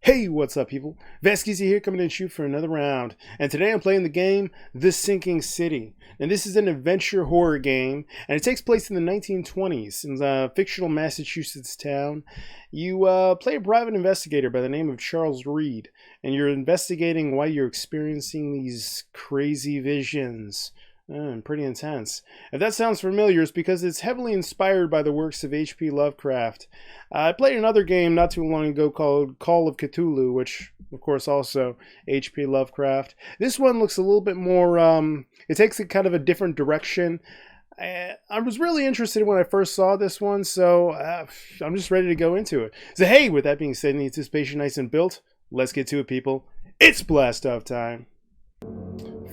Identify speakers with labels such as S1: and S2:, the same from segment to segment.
S1: Hey, what's up, people? VasqEazy here, coming at you for another round. And today I'm playing the game The Sinking City. And this is an adventure horror game, and it takes place in the 1920s in a fictional Massachusetts town. You play a private investigator by the name of Charles Reed, and you're investigating why you're experiencing these crazy visions. Pretty intense. If that sounds familiar, it's because it's heavily inspired by the works of H.P. Lovecraft. I played another game not too long ago called Call of Cthulhu, which, of course, also H.P. Lovecraft. This one looks a little bit more, it takes it kind of a different direction. I was really interested when I first saw this one, so I'm just ready to go into it. So hey, with that being said, the anticipation nice and built, let's get to it, people. It's blast off time.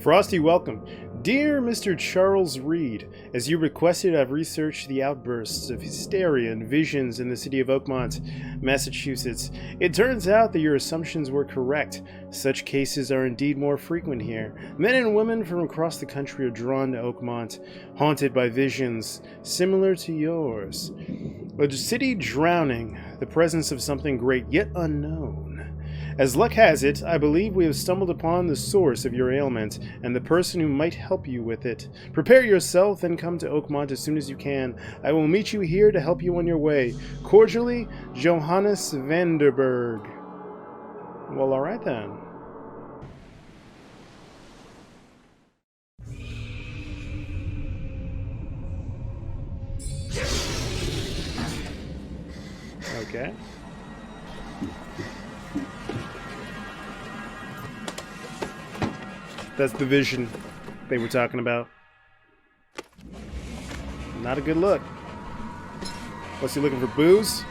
S1: Frosty welcome. Dear Mr. Charles Reed, as you requested, I've researched the outbursts of hysteria and visions in the city of Oakmont, Massachusetts. It turns out that your assumptions were correct. Such cases are indeed more frequent here. Men and women from across the country are drawn to Oakmont, haunted by visions similar to yours. A city drowning, the presence of something great yet unknown. As luck has it, I believe we have stumbled upon the source of your ailment and the person who might help you with it. Prepare yourself and come to Oakmont as soon as you can. I will meet you here to help you on your way. Cordially, Johannes Vanderberg. Well, alright then. Okay. That's the vision they were talking about. Not a good look. What's he looking for? Booze?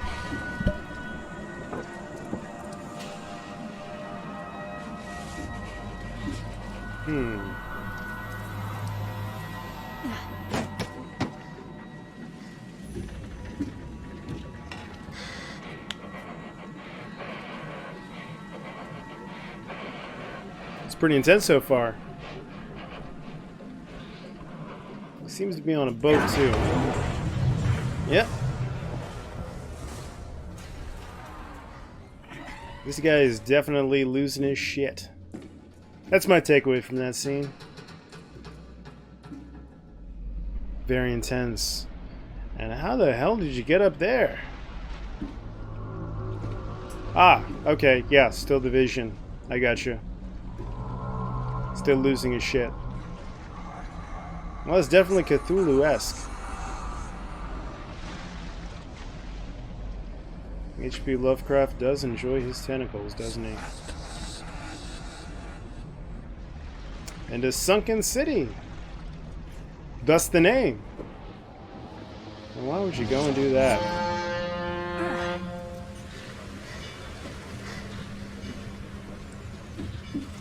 S1: Pretty intense so far. Seems to be on a boat too. Yep. This guy is definitely losing his shit. That's my takeaway from that scene. Very intense. And how the hell did you get up there? Ah, okay, yeah, still the vision. I got you. Still losing his shit. Well, it's definitely Cthulhu-esque. H.P. Lovecraft does enjoy his tentacles, doesn't he? And a sunken city. Thus the name. And why would you go and do that?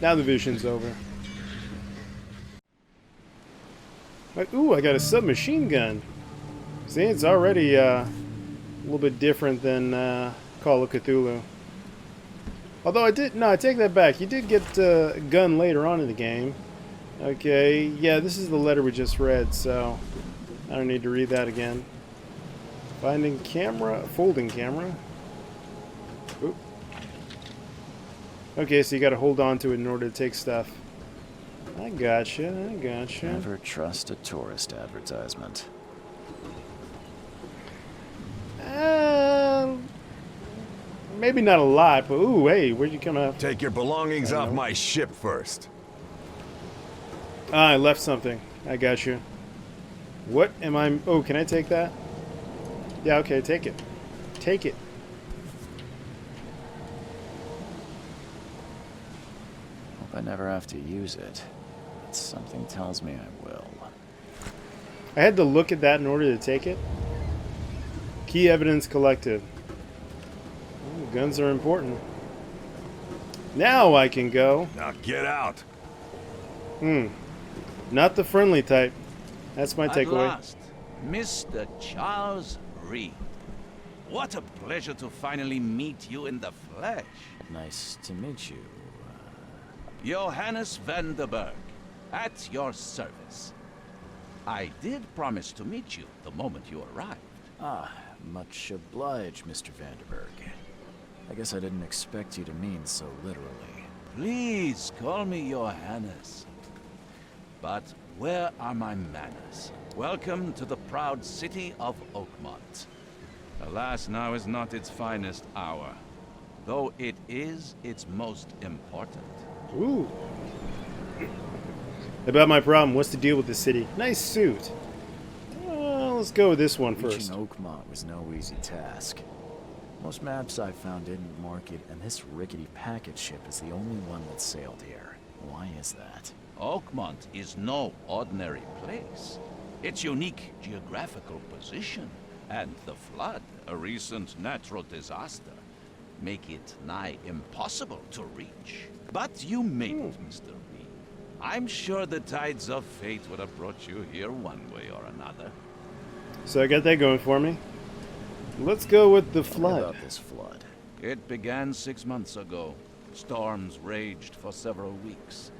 S1: Now the vision's over. Ooh, I got a submachine gun. See, it's already a little bit different than Call of Cthulhu. Although I take that back. You did get a gun later on in the game. Okay, yeah, this is the letter we just read, so I don't need to read that again. Finding camera, folding camera. Oop. Okay, so you gotta hold on to it in order to take stuff. I gotcha, I gotcha.
S2: Never trust a tourist advertisement.
S1: Maybe not a lot, but ooh, hey, where'd you come out?
S3: Take your belongings off my ship first.
S1: Ah, I left something. I got you. What am I? Oh, can I take that? Yeah, okay, take it. Take it.
S2: Hope I never have to use it. But something tells me I will.
S1: I had to look at that in order to take it. Key evidence collected. Oh, guns are important. Now I can go.
S3: Now get out.
S1: Not the friendly type. That's my takeaway.
S4: At last, Mr. Charles Reed. What a pleasure to finally meet you in the flesh.
S2: Nice to meet you.
S4: Johannes Vanderberg, at your service. I did promise to meet you the moment you arrived.
S2: Ah, much obliged, Mr. Vanderberg. I guess I didn't expect you to mean so literally.
S4: Please call me your Highness. But where are my manners? Welcome to the proud city of Oakmont. Alas, now is not its finest hour, though it is its most important.
S1: Ooh. About my problem, what's the deal with the city? Nice suit. Let's go with this one first.
S2: Reaching Oakmont was no easy task. Most maps I found didn't mark it, and this rickety packet ship is the only one that sailed here. Why is that?
S4: Oakmont is no ordinary place. Its unique geographical position and the flood, a recent natural disaster, make it nigh impossible to reach. But you made it, Mr. Reed. I'm sure the tides of fate would have brought you here one way or another.
S1: So I got that going for me. Let's go with the
S2: What
S1: flood.
S2: about this flood?
S4: It began 6 months ago. Storms raged for several weeks,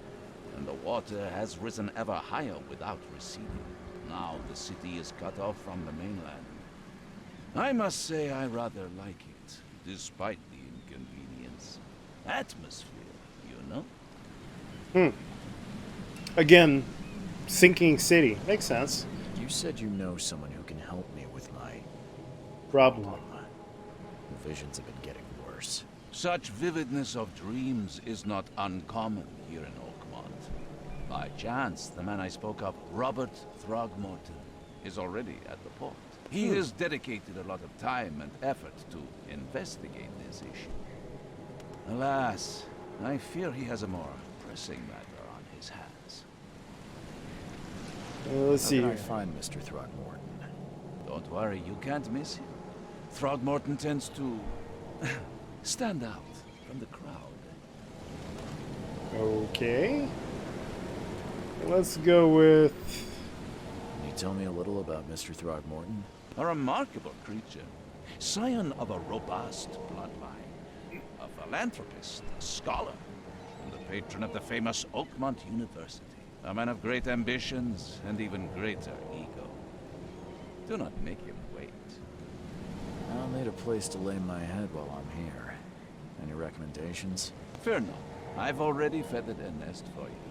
S4: and the water has risen ever higher without receding. Now the city is cut off from the mainland. I must say I rather like it, despite the inconvenience. Atmosphere, you know?
S1: Again, sinking city. Makes sense.
S2: You said you know someone who can help me with my
S1: Problem.
S2: The visions have been getting worse.
S4: Such vividness of dreams is not uncommon here in Oakmont. By chance, the man I spoke of, Robert Throgmorton, is already at the port. He has dedicated a lot of time and effort to investigate this issue. Alas, I fear he has a more pressing matter on his hands.
S1: Let's
S2: How
S1: see
S2: can I
S1: here.
S2: find Mr. Throgmorton?
S4: Don't worry, you can't miss him. Throgmorton tends to stand out from the crowd.
S1: Okay. Let's go with...
S2: Can you tell me a little about Mr. Throgmorton?
S4: A remarkable creature, scion of a robust bloodline, a philanthropist, a scholar, and the patron of the famous Oakmont University. A man of great ambitions and even greater ego. Do not make him wait.
S2: I'll need a place to lay my head while I'm here. Any recommendations?
S4: Fear not, I've already feathered a nest for you.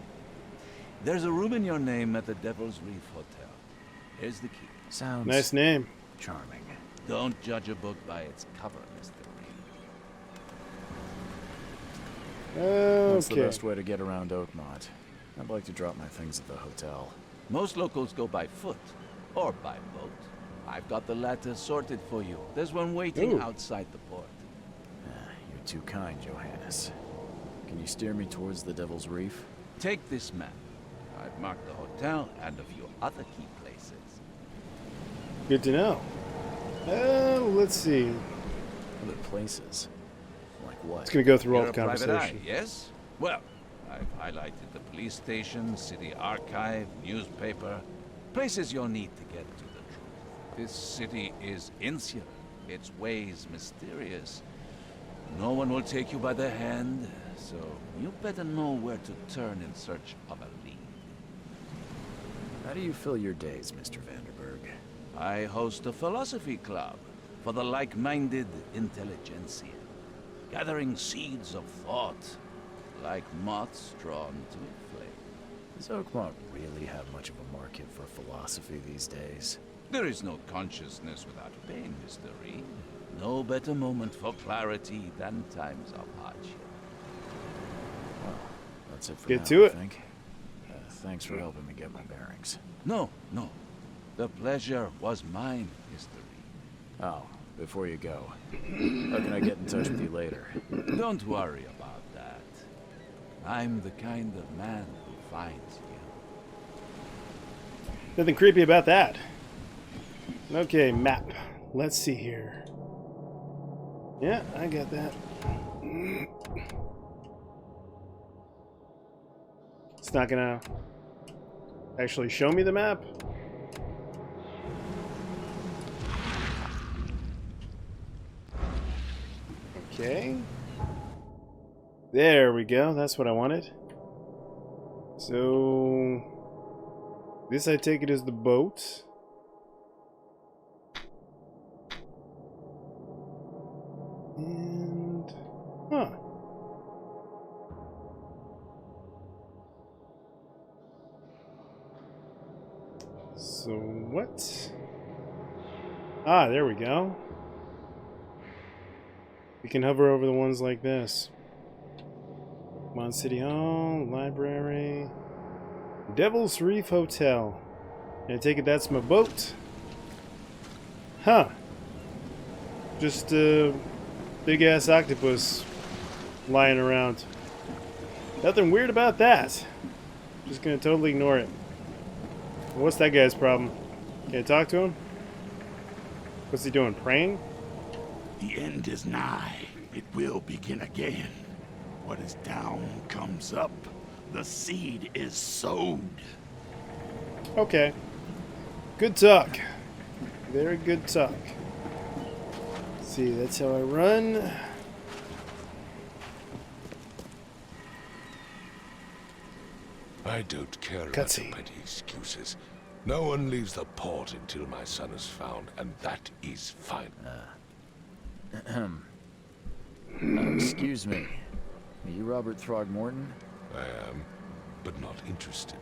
S4: There's a room in your name at the Devil's Reef Hotel. Here's the key.
S2: Sounds
S1: Nice name.
S2: charming.
S4: Don't judge a book by its cover, Mr. Reed.
S2: What's the
S1: Okay.
S2: best way to get around Oakmont? I'd like to drop my things at the hotel.
S4: Most locals go by foot or by boat. I've got the latter sorted for you. There's one waiting
S1: Ooh.
S4: outside the port.
S2: You're too kind, Johannes. Can you steer me towards the Devil's Reef?
S4: Take this map. I've marked the hotel and a few other key places.
S1: Good to know. Let's see.
S2: Other places? Like what?
S1: It's going to go through all
S4: You're
S1: the
S4: a private eye,
S1: conversation.
S4: yes? Well, I've highlighted the police station, city archive, newspaper, places you'll need to get to the truth. This city is insular, its ways mysterious. No one will take you by the hand, so you better know where to turn in search of a lead.
S2: How do you fill your days, Mr. Vanderberg?
S4: I host a philosophy club for the like-minded intelligentsia, gathering seeds of thought, like moths drawn to a flame.
S2: Does Oakmont really have much of a market for philosophy these days?
S4: There is no consciousness without pain, Mr. Reed. No better moment for clarity than times of hardship.
S2: That's it for
S1: Get
S2: now,
S1: to it.
S2: I think. Thanks for helping me get my bearings.
S4: No. The pleasure was mine, Mr. Reed.
S2: Oh, before you go, how can I get in touch with you later?
S4: Don't worry about that. I'm the kind of man who finds you.
S1: Nothing creepy about that. Okay, map. Let's see here. Yeah, I got that. It's not gonna actually show me the map. Okay. There we go. That's what I wanted. So this, I take it, is the boat. And So what? Ah, there we go. We can hover over the ones like this. Come on, City Hall, Library, Devil's Reef Hotel. And I take it that's my boat. Huh. Just a big ass octopus lying around. Nothing weird about that. Just gonna totally ignore it. What's that guy's problem? Can I talk to him? What's he doing? Praying?
S5: The end is nigh. It will begin again. What is down comes up. The seed is sowed.
S1: Okay. Good talk. Very good talk. Let's see, that's how I run.
S6: I don't care about
S1: Cutscene.
S6: your petty excuses. No one leaves the port until my son is found, and that is fine.
S2: Excuse me. Are you Robert Throgmorton?
S6: I am, but not interested.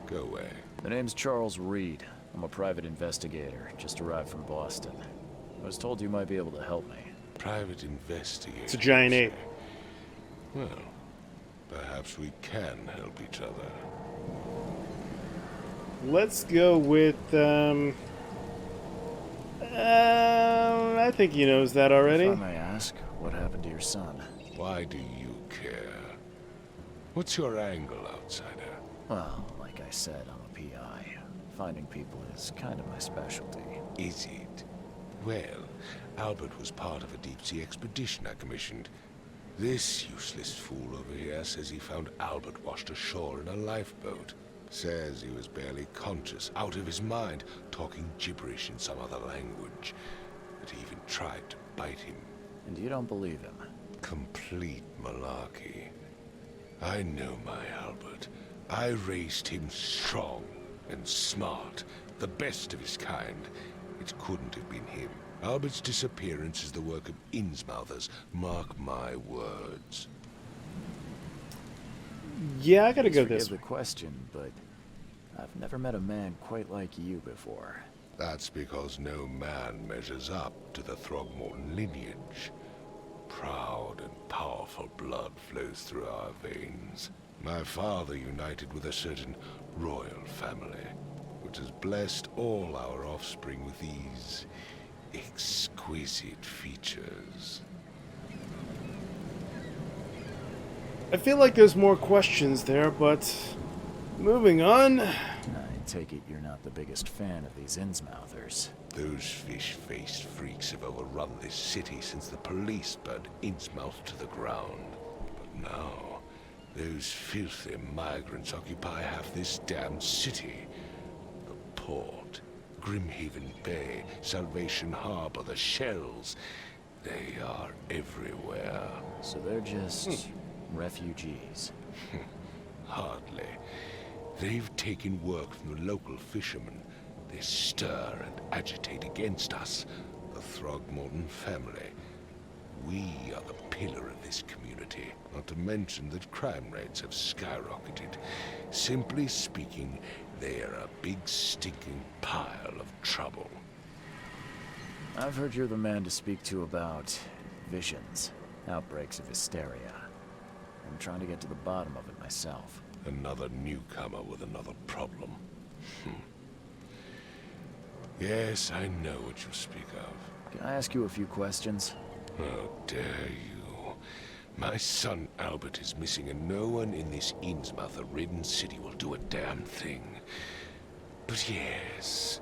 S6: Go away.
S2: The name's Charles Reed. I'm a private investigator, just arrived from Boston. I was told you might be able to help me.
S6: Private investigator.
S1: It's a giant
S6: you
S1: ape.
S6: say? Well, perhaps we can help each other.
S1: Let's go with, I think he knows that already.
S2: If I may ask, what happened to your son?
S6: Why do you care? What's your angle, outsider?
S2: Well, like I said, I'm a PI. Finding people is kind of my specialty.
S6: Is it? Well, Albert was part of a deep-sea expedition I commissioned. This useless fool over here says he found Albert washed ashore in a lifeboat. Says he was barely conscious, out of his mind, talking gibberish in some other language. That he even tried to bite him.
S2: And you don't believe him?
S6: Complete malarkey. I know my Albert. I raised him strong and smart, the best of his kind. It couldn't have been him. Albert's disappearance is the work of Innsmouthers, mark my words.
S1: Yeah, I gotta go
S2: Forgive
S1: this
S2: the
S1: way.
S2: question, but I've never met a man quite like you before.
S6: That's because no man measures up to the Throgmorton lineage. Proud and powerful blood flows through our veins. My father united with a certain royal family, which has blessed all our offspring with these exquisite features.
S1: I feel like there's more questions there, but moving on.
S2: I take it you're not the biggest fan of these Innsmouthers.
S6: Those fish-faced freaks have overrun this city since the police burned Innsmouth to the ground. But now, those filthy migrants occupy half this damned city. The port, Grimhaven Bay, Salvation Harbor, the shells. They are everywhere.
S2: So they're just refugees.
S6: Hardly. They've taken work from the local fishermen. They stir and agitate against us, the Throgmorton family. We are the pillar of this community, not to mention that crime rates have skyrocketed. Simply speaking, they are a big stinking pile of trouble.
S2: I've heard you're the man to speak to about visions, outbreaks of hysteria. I'm trying to get to the bottom of it myself.
S6: Another newcomer with another problem. Yes, I know what you speak of.
S2: Can I ask you a few questions?
S6: How dare you? My son Albert is missing, and no one in this Innsmouth-ridden city will do a damn thing. But yes,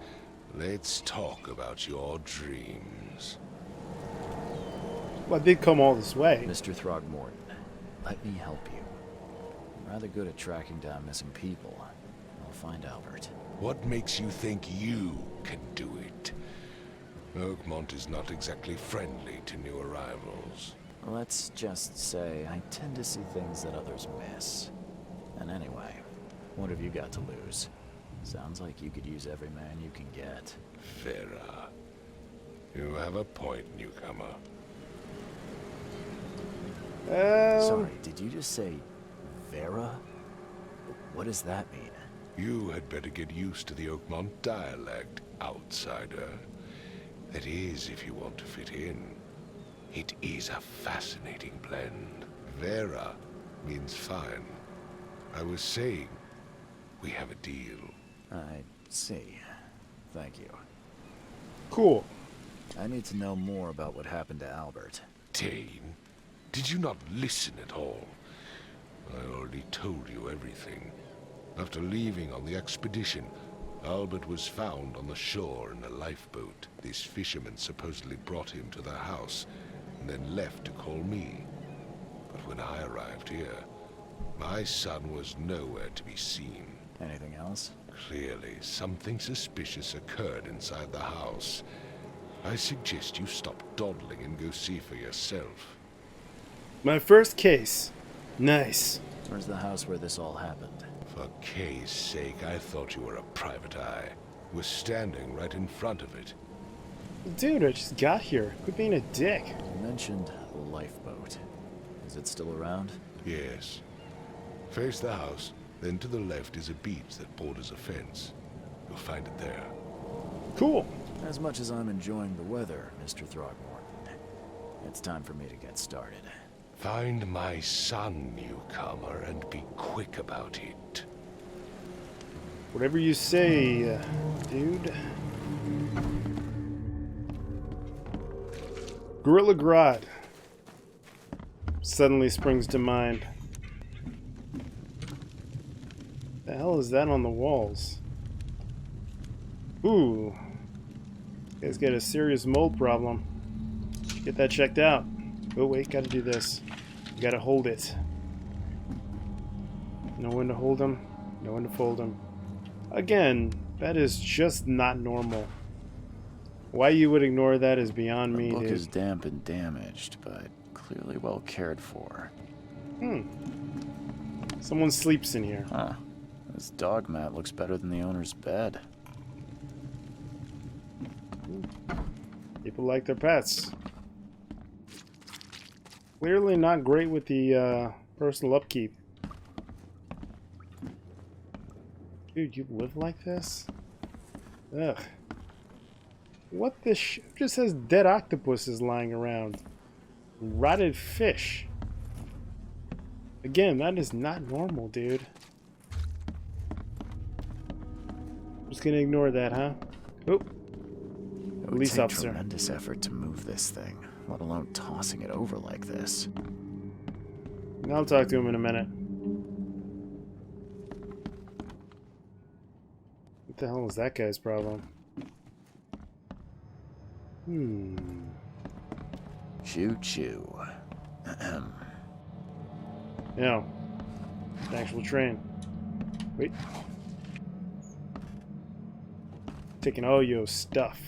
S6: let's talk about your dreams.
S1: Well, I did come all this way.
S2: Mr. Throgmorton, let me help you. I'm rather good at tracking down missing people. I'll find Albert.
S6: What makes you think you can do it? Oakmont is not exactly friendly to new arrivals.
S2: Let's just say I tend to see things that others miss. And anyway, what have you got to lose? Sounds like you could use every man you can get.
S6: Vera. You have a point, newcomer.
S2: Sorry, did you just say Vera? What does that mean?
S6: You had better get used to the Oakmont dialect, outsider. That is, if you want to fit in. It is a fascinating blend. Vera means fine. I was saying, we have a deal.
S2: I see. Thank you.
S1: Cool.
S2: I need to know more about what happened to Albert.
S6: Dane, did you not listen at all? I already told you everything. After leaving on the expedition, Albert was found on the shore in a lifeboat. This fisherman supposedly brought him to the house, and then left to call me. But when I arrived here, my son was nowhere to be seen.
S2: Anything else?
S6: Clearly, something suspicious occurred inside the house. I suggest you stop dawdling and go see for yourself.
S1: My first case. Nice.
S2: Where's the house where this all happened?
S6: For Kay's sake, I thought you were a private eye. We're standing right in front of it.
S1: Dude, I just got here. Quit being a dick.
S2: You mentioned the lifeboat. Is it still around?
S6: Yes. Face the house, then to the left is a beach that borders a fence. You'll find it there.
S1: Cool.
S2: As much as I'm enjoying the weather, Mr. Throgmorton, it's time for me to get started.
S6: Find my son, newcomer, and be quick about it.
S1: Whatever you say, dude. Gorilla Grodd suddenly springs to mind. The hell is that on the walls? Ooh. You guys got a serious mold problem. Get that checked out. Oh wait, gotta do this. You gotta hold it. Know when to hold them, know when to fold them. Again, that is just not normal. Why you would ignore that is beyond me,
S2: The book
S1: dude.
S2: is damp and damaged, but clearly well cared for.
S1: Someone sleeps in here.
S2: Huh. This dog mat looks better than the owner's bed.
S1: People like their pets. Clearly not great with the personal upkeep. Dude, you live like this? Ugh. What the sh... just says dead octopuses lying around. Rotted fish. Again, that is not normal, dude. I'm just gonna ignore that, huh? Oh.
S2: It would
S1: Police
S2: take
S1: officer.
S2: tremendous effort to move this thing, let alone tossing it over like this.
S1: I'll talk to him in a minute. What the hell is that guy's problem?
S2: Choo choo. Ahem.
S1: No. An actual train. Wait. Taking all your stuff.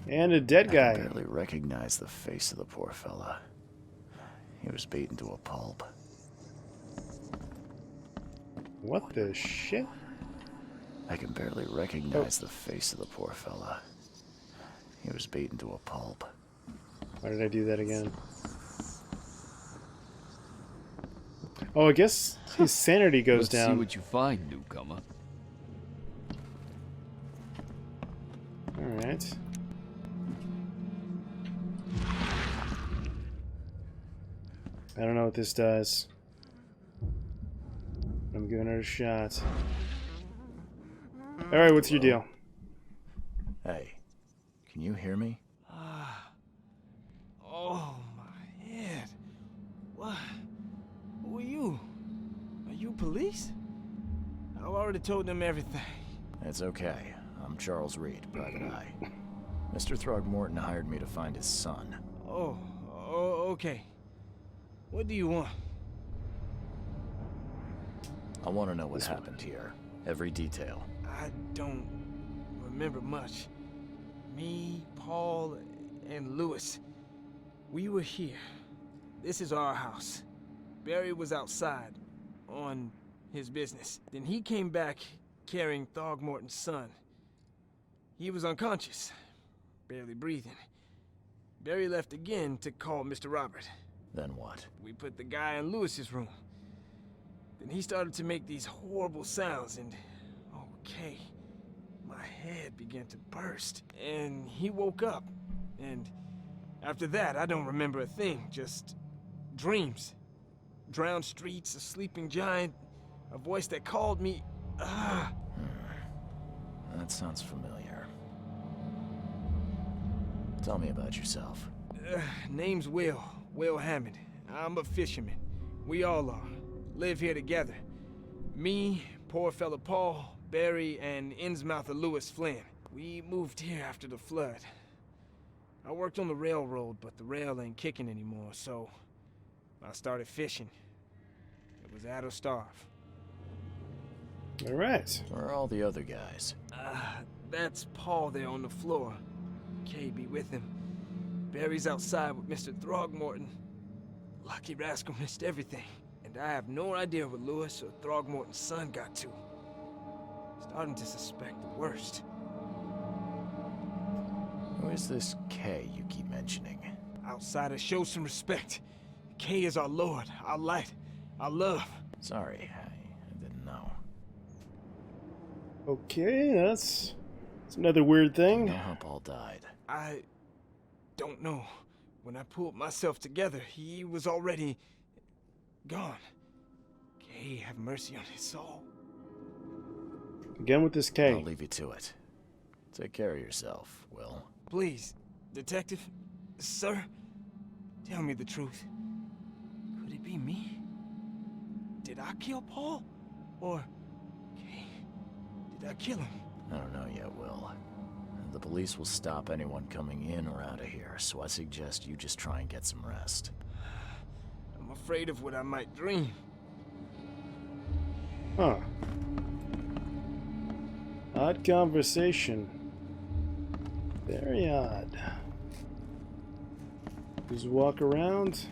S1: And a dead
S2: I
S1: guy.
S2: can barely recognize the face of the poor fella. He was beaten to a pulp.
S1: What the shit?
S2: I can barely recognize the face of the poor fella. He was beaten to a pulp.
S1: Why did I do that again? Oh, I guess his sanity goes
S7: Let's see
S1: down.
S7: what you find, newcomer.
S1: Alright. I don't know what this does. I'm giving it a shot. Alright, what's your deal?
S2: Hey, can you hear me?
S8: Oh, my head. What? Who are you? Are you police? I've already told them everything.
S2: It's okay. I'm Charles Reed, Private Eye. Mr. Throgmorton hired me to find his son.
S8: Oh, okay. What do you want?
S2: I want to know what happened here. Every detail.
S8: I don't remember much. Me, Paul, and Lewis. We were here. This is our house. Barry was outside, on his business. Then he came back carrying Throgmorton's son. He was unconscious, barely breathing. Barry left again to call Mr. Robert.
S2: Then what?
S8: We put the guy in Lewis's room. Then he started to make these horrible sounds and... okay, my head began to burst. And he woke up. And after that, I don't remember a thing, just dreams. Drowned streets, a sleeping giant, a voice that called me.
S2: That sounds familiar. Tell me about yourself.
S8: Name's Will Hammond. I'm a fisherman. We all are. Live here together. Me, poor fella Paul, Barry, and Innsmouther Lewis Flynn. We moved here after the flood. I worked on the railroad, but the rail ain't kicking anymore, so I started fishing. It was at or starve.
S1: All right.
S2: Where are all the other guys?
S8: That's Paul there on the floor. Kay be with him. Barry's outside with Mr. Throgmorton. Lucky rascal missed everything. And I have no idea what Lewis or Throgmorton's son got to. Starting to suspect the worst.
S2: Who is this K you keep mentioning?
S8: Outsiders, show some respect. Kay is our lord, our light, our love.
S2: Sorry, I didn't know.
S1: Okay, that's another weird
S2: You
S1: thing.
S2: know how Paul died?
S8: I don't know. When I pulled myself together, he was already gone. Kay, have mercy on his soul.
S1: Again with this K.
S2: I'll leave you to it. Take care of yourself, Will.
S8: Please, detective, sir, tell me the truth. Could it be me? Did I kill Paul? Or, Kay, did I kill him?
S2: I don't know yet, Will. The police will stop anyone coming in or out of here, so I suggest you just try and get some rest.
S8: I'm afraid of what I might dream.
S1: Huh. Odd conversation. Very odd. Just walk around.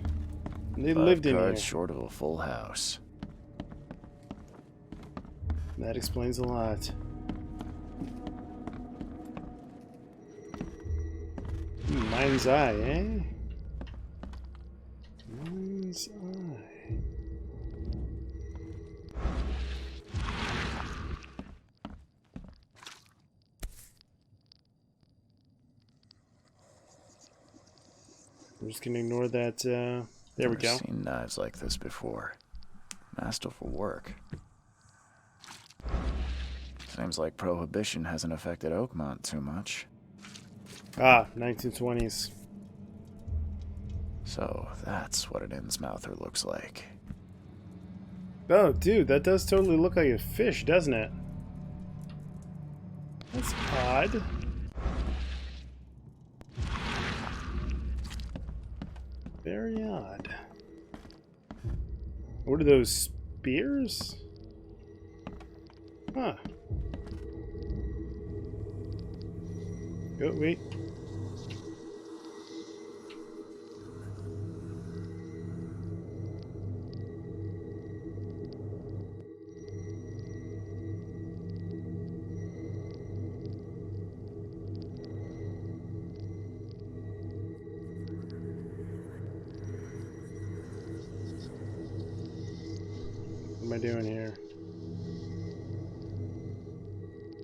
S1: And they lived in here.
S2: Cards short of a full house.
S1: That explains a lot. Mind's eye, eh? Mind's eye. I'm just gonna ignore that. There we go.
S2: I've seen knives like this before. Masterful work. Seems like Prohibition hasn't affected Oakmont too much.
S1: Ah, 1920s.
S2: So that's what an Innsmouther looks like.
S1: Oh, dude, that does totally look like a fish, doesn't it? That's odd. Very odd. What are those, spears? Huh. Oh, wait. What am I doing here?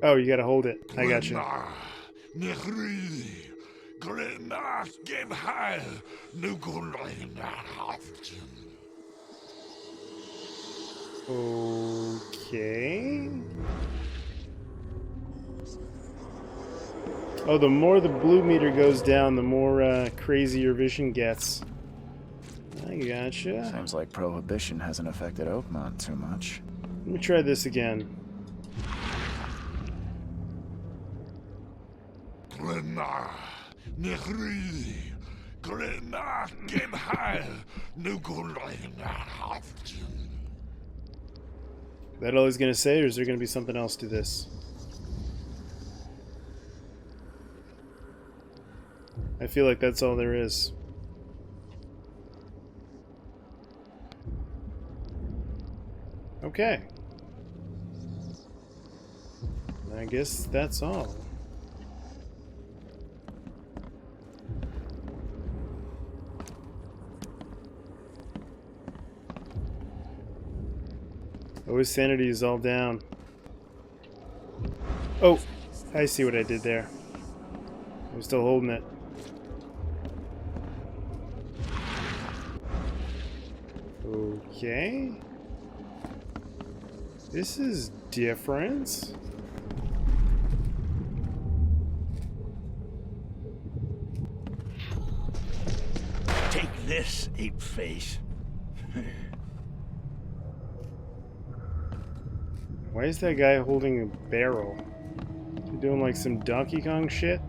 S1: Oh, you gotta hold it. I got you. Okay. Oh, the more the blue meter goes down, the more crazy your vision gets. I gotcha.
S2: Seems like Prohibition hasn't affected Oakmont too much.
S1: Let me try this again. That all he's gonna say, or is there gonna be something else to this? I feel like that's all there is. Okay. I guess that's all. Oh, his sanity is all down. Oh, I see what I did there. I'm still holding it. Okay. This is different.
S5: Take this, ape face.
S1: Why is that guy holding a barrel? You doing like some Donkey Kong shit?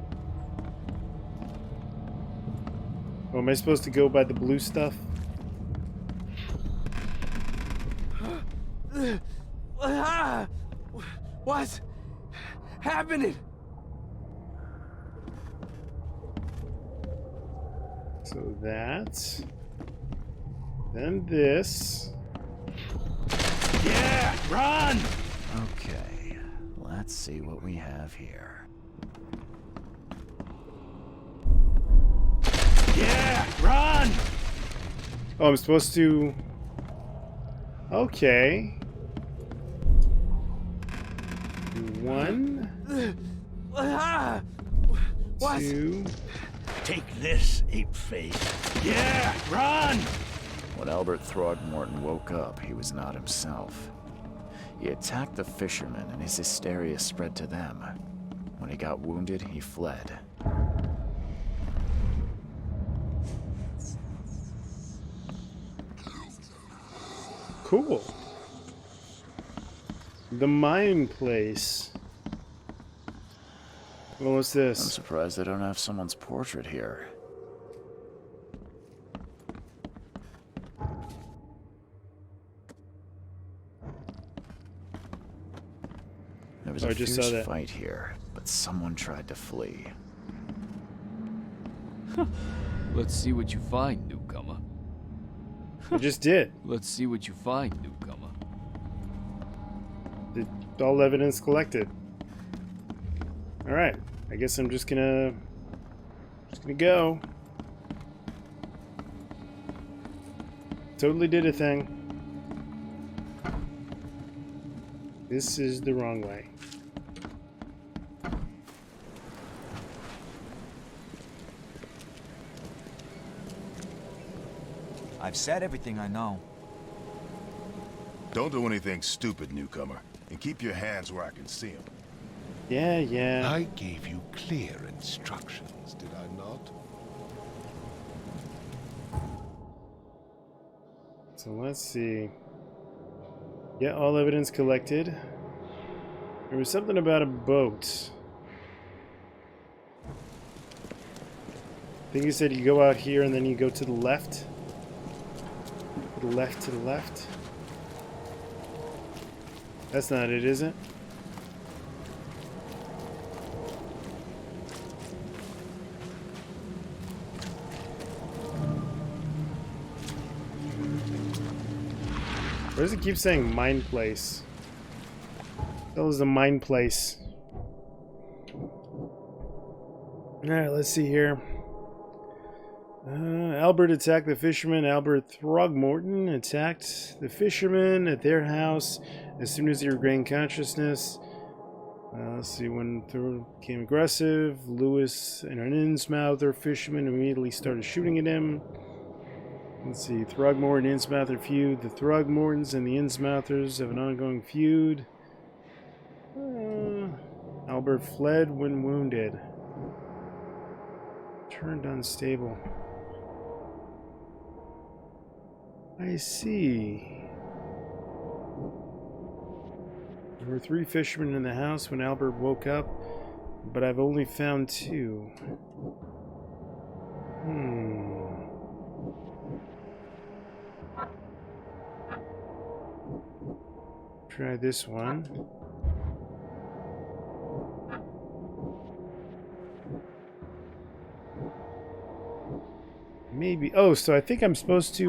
S1: Oh, am I supposed to go by the blue stuff?
S8: What's happening?
S1: So that. Then this.
S5: Yeah, run!
S2: Okay, let's see what we have here.
S5: Yeah, run!
S1: Oh, I'm supposed to. Okay. 1,
S8: What?
S1: 2.
S5: Take this, ape face. Yeah, run!
S2: When Albert Throgmorton woke up, he was not himself. He attacked the fishermen, and his hysteria spread to them. When he got wounded, he fled.
S1: Cool. The mine place. Well, what's
S2: I'm
S1: this?
S2: surprised they don't have someone's portrait here. There was
S1: Oh,
S2: a
S1: I just saw
S2: fierce
S1: that.
S2: fight here, but someone tried to flee.
S7: Let's see what you find, newcomer.
S1: I just did.
S7: Let's see what you find, newcomer.
S1: All evidence collected. Alright. I guess I'm just gonna go. Totally did a thing. This is the wrong way.
S9: I've said everything I know.
S3: Don't do anything stupid, newcomer. And keep your hands where I can see them.
S1: Yeah, yeah.
S6: I gave you clear instructions, did I not?
S1: So let's see. Yeah, all evidence collected. There was something about a boat. I think you said you go out here and then you go to the left. To the left, to the left. That's not it, is it? Where does it keep saying mine place? What the hell is the mine place? Alright, let's see here. Albert attacked the fisherman. Albert Throgmorton attacked the fisherman at their house as soon as he regained consciousness. Let's see, when Thor became aggressive, Lewis and an Innsmouther fisherman immediately started shooting at him. Let's see, Throgmorton and Innsmouther feud. The Throgmortons and the Innsmouthers have an ongoing feud. Albert fled when wounded. Turned unstable. I see. There were 3 fishermen in the house when Albert woke up, but I've only found 2. Try this one. Maybe. Oh, so I think I'm supposed to,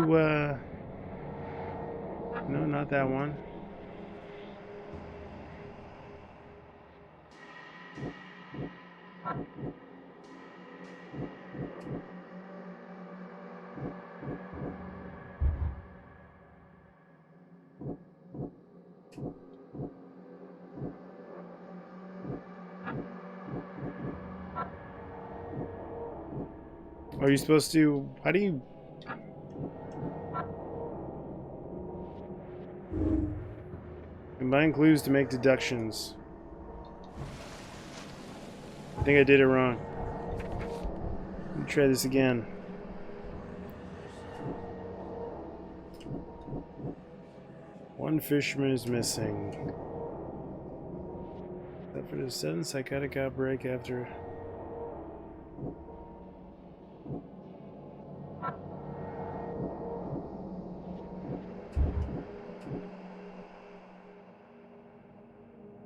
S1: no, not that one. Are you supposed to... How do you... Combine clues to make deductions. I think I did it wrong. Let me try this again. One fisherman is missing. Suffered a sudden psychotic outbreak after...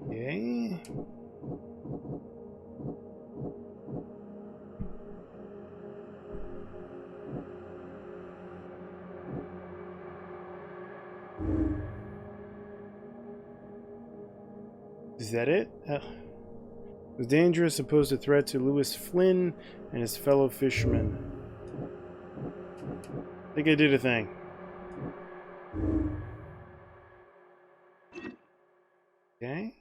S1: Okay. Is that it? Was dangerous, posed a threat to Lewis Flynn and his fellow fishermen. I think I did a thing. Okay.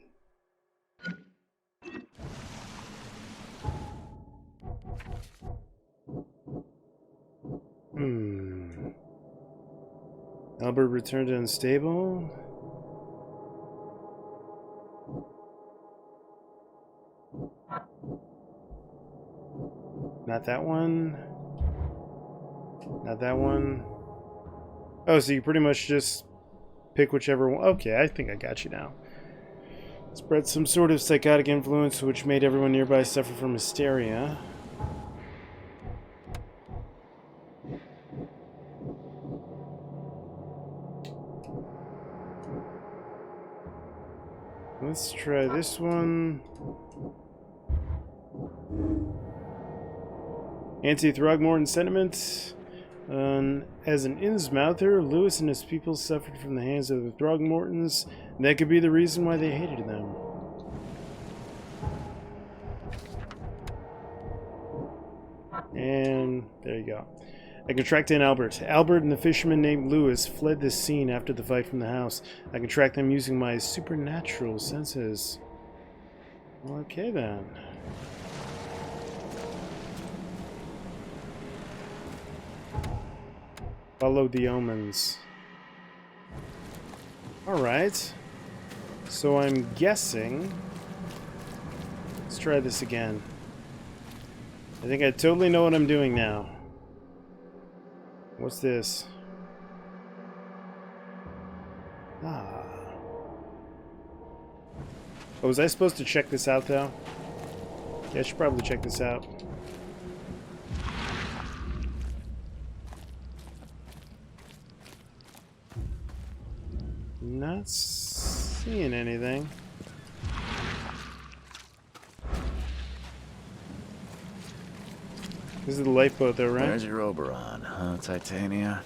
S1: Albert returned to unstable. Not that one. Not that one. Oh, so you pretty much just pick whichever one. Okay, I think I got you now. Spread some sort of psychotic influence which made everyone nearby suffer from hysteria. Let's try this one. Anti-Throgmorton sentiment. As an Innsmouther, Lewis and his people suffered from the hands of the Throgmortons. That could be the reason why they hated them. And there you go. I can track down Albert. Albert and the fisherman named Lewis fled this scene after the fight from the house. I can track them using my supernatural senses. Okay then. Follow the omens. Alright. So I'm guessing... Let's try this again. I think I totally know what I'm doing now. What's this? Ah. Oh, was I supposed to check this out, though? Yeah, I should probably check this out. Not seeing anything. This is the lifeboat, though, right?
S2: There's your Oberon, huh, Titania?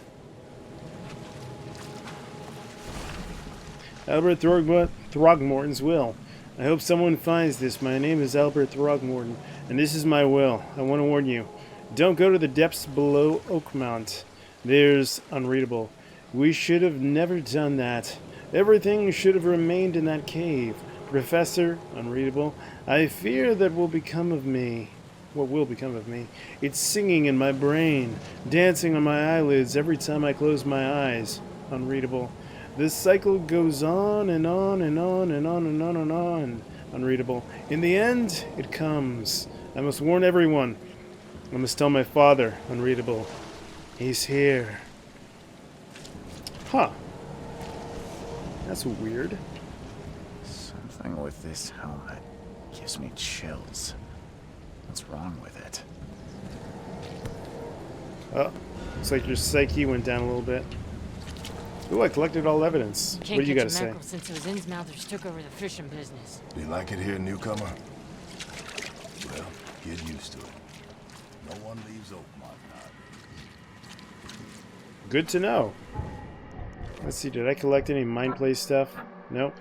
S1: Albert Throgmorton's will. I hope someone finds this. My name is Albert Throgmorton, and this is my will. I want to warn you. Don't go to the depths below Oakmont. There's unreadable. We should have never done that. Everything should have remained in that cave. Professor, unreadable. I fear that will become of me. What will become of me? It's singing in my brain, dancing on my eyelids every time I close my eyes. Unreadable. This cycle goes on and on and on and on and on and on. Unreadable. In the end, it comes. I must warn everyone. I must tell my father. Unreadable. He's here. Huh. That's weird.
S2: Something with this helmet gives me chills. What's wrong with it?
S1: Oh, looks like your psyche went down a little bit. Ooh, I collected all evidence. What do you got to say?
S10: Since those Innsmouthers took over the fishing business.
S3: Do you like it here, newcomer? Well, get used to it. No one leaves Oakmont now.
S1: Good to know. Let's see, did I collect any mind play stuff? Nope.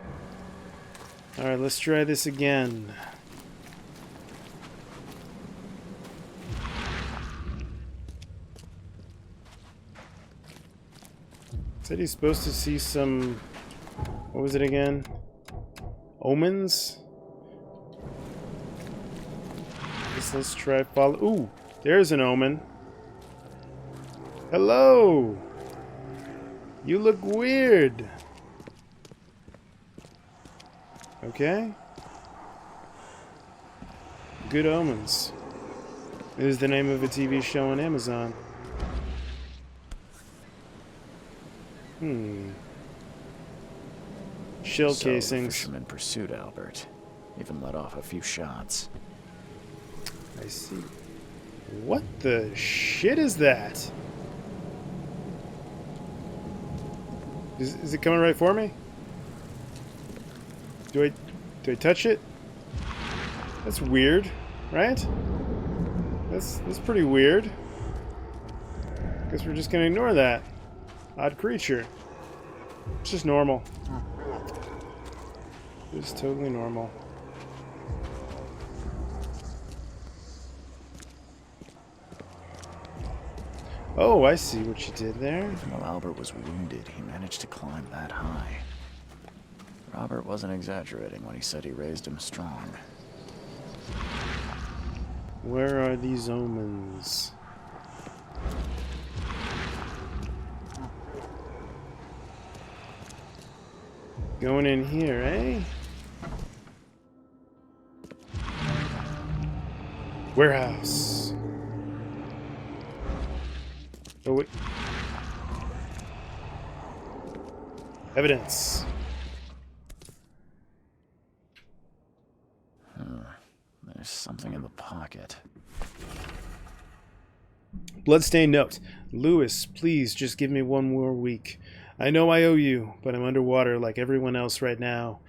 S1: Alright, let's try this again. Said he's supposed to see some... What was it again? Omens? Let's try follow... Ooh! There's an omen. Hello! You look weird. Okay. Good Omens. It is the name of a TV show on Amazon. Shell
S2: So the
S1: casings.
S2: fisherman pursued Albert. Even let off a few shots.
S1: I see. What the shit is that? Is it coming right for me? Do I touch it? That's weird, right? That's pretty weird. Guess we're just gonna ignore that. Odd creature. It's just normal. It's totally normal. Oh, I see what you did there.
S2: Even though Albert was wounded, he managed to climb that high. Robert wasn't exaggerating when he said he raised him strong.
S1: Where are these omens? Going in here, eh? Warehouse. Oh, wait. Evidence.
S2: There's something in the pocket.
S1: Bloodstained note. Lewis, please just give me one more week. I know I owe you, but I'm underwater like everyone else right now.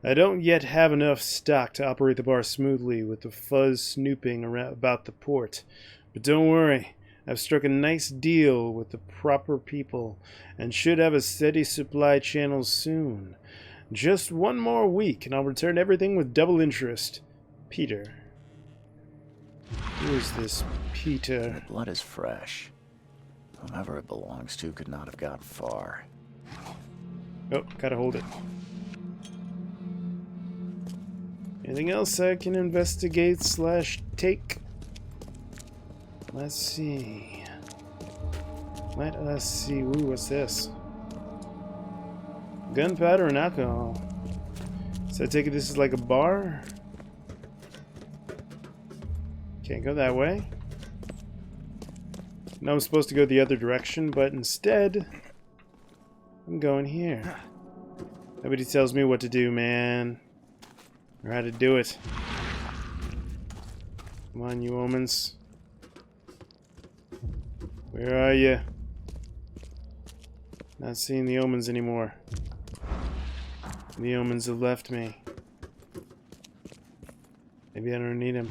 S1: I don't yet have enough stock to operate the bar smoothly with the fuzz snooping around about the port. But don't worry, I've struck a nice deal with the proper people and should have a steady supply channel soon. Just one more week and I'll return everything with double interest. Peter. Who is this Peter?
S2: The blood is fresh. Whomever it belongs to could not have got far.
S1: Oh, gotta hold it. Anything else I can investigate / take? Let's see. Let us see. Ooh, what's this? Gunpowder and alcohol. So I take it this is like a bar? Can't go that way. No, I'm supposed to go the other direction, but instead, I'm going here. Nobody tells me what to do, man. Or how to do it. Come on, you omens. Where are you? Not seeing the omens anymore. The omens have left me. Maybe I don't need them.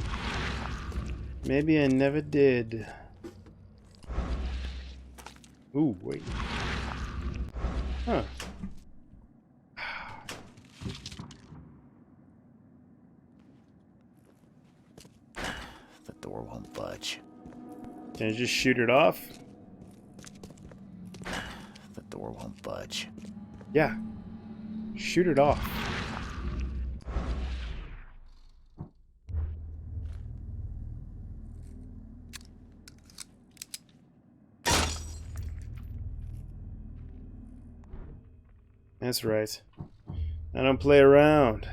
S1: Maybe I never did. Ooh, wait. Huh.
S2: The door won't budge.
S1: Can I just shoot it off?
S2: The door won't budge.
S1: Yeah. Shoot it off. That's right. I don't play around.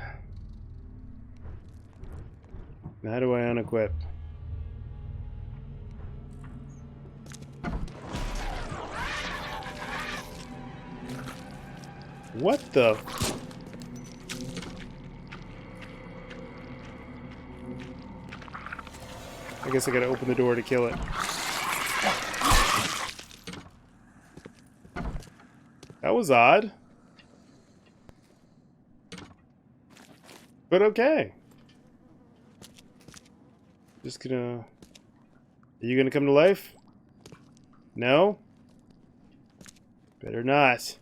S1: How do I unequip? What the? I guess I gotta open the door to kill it. That was odd. But okay. Just gonna... Are you gonna come to life? No? Better not.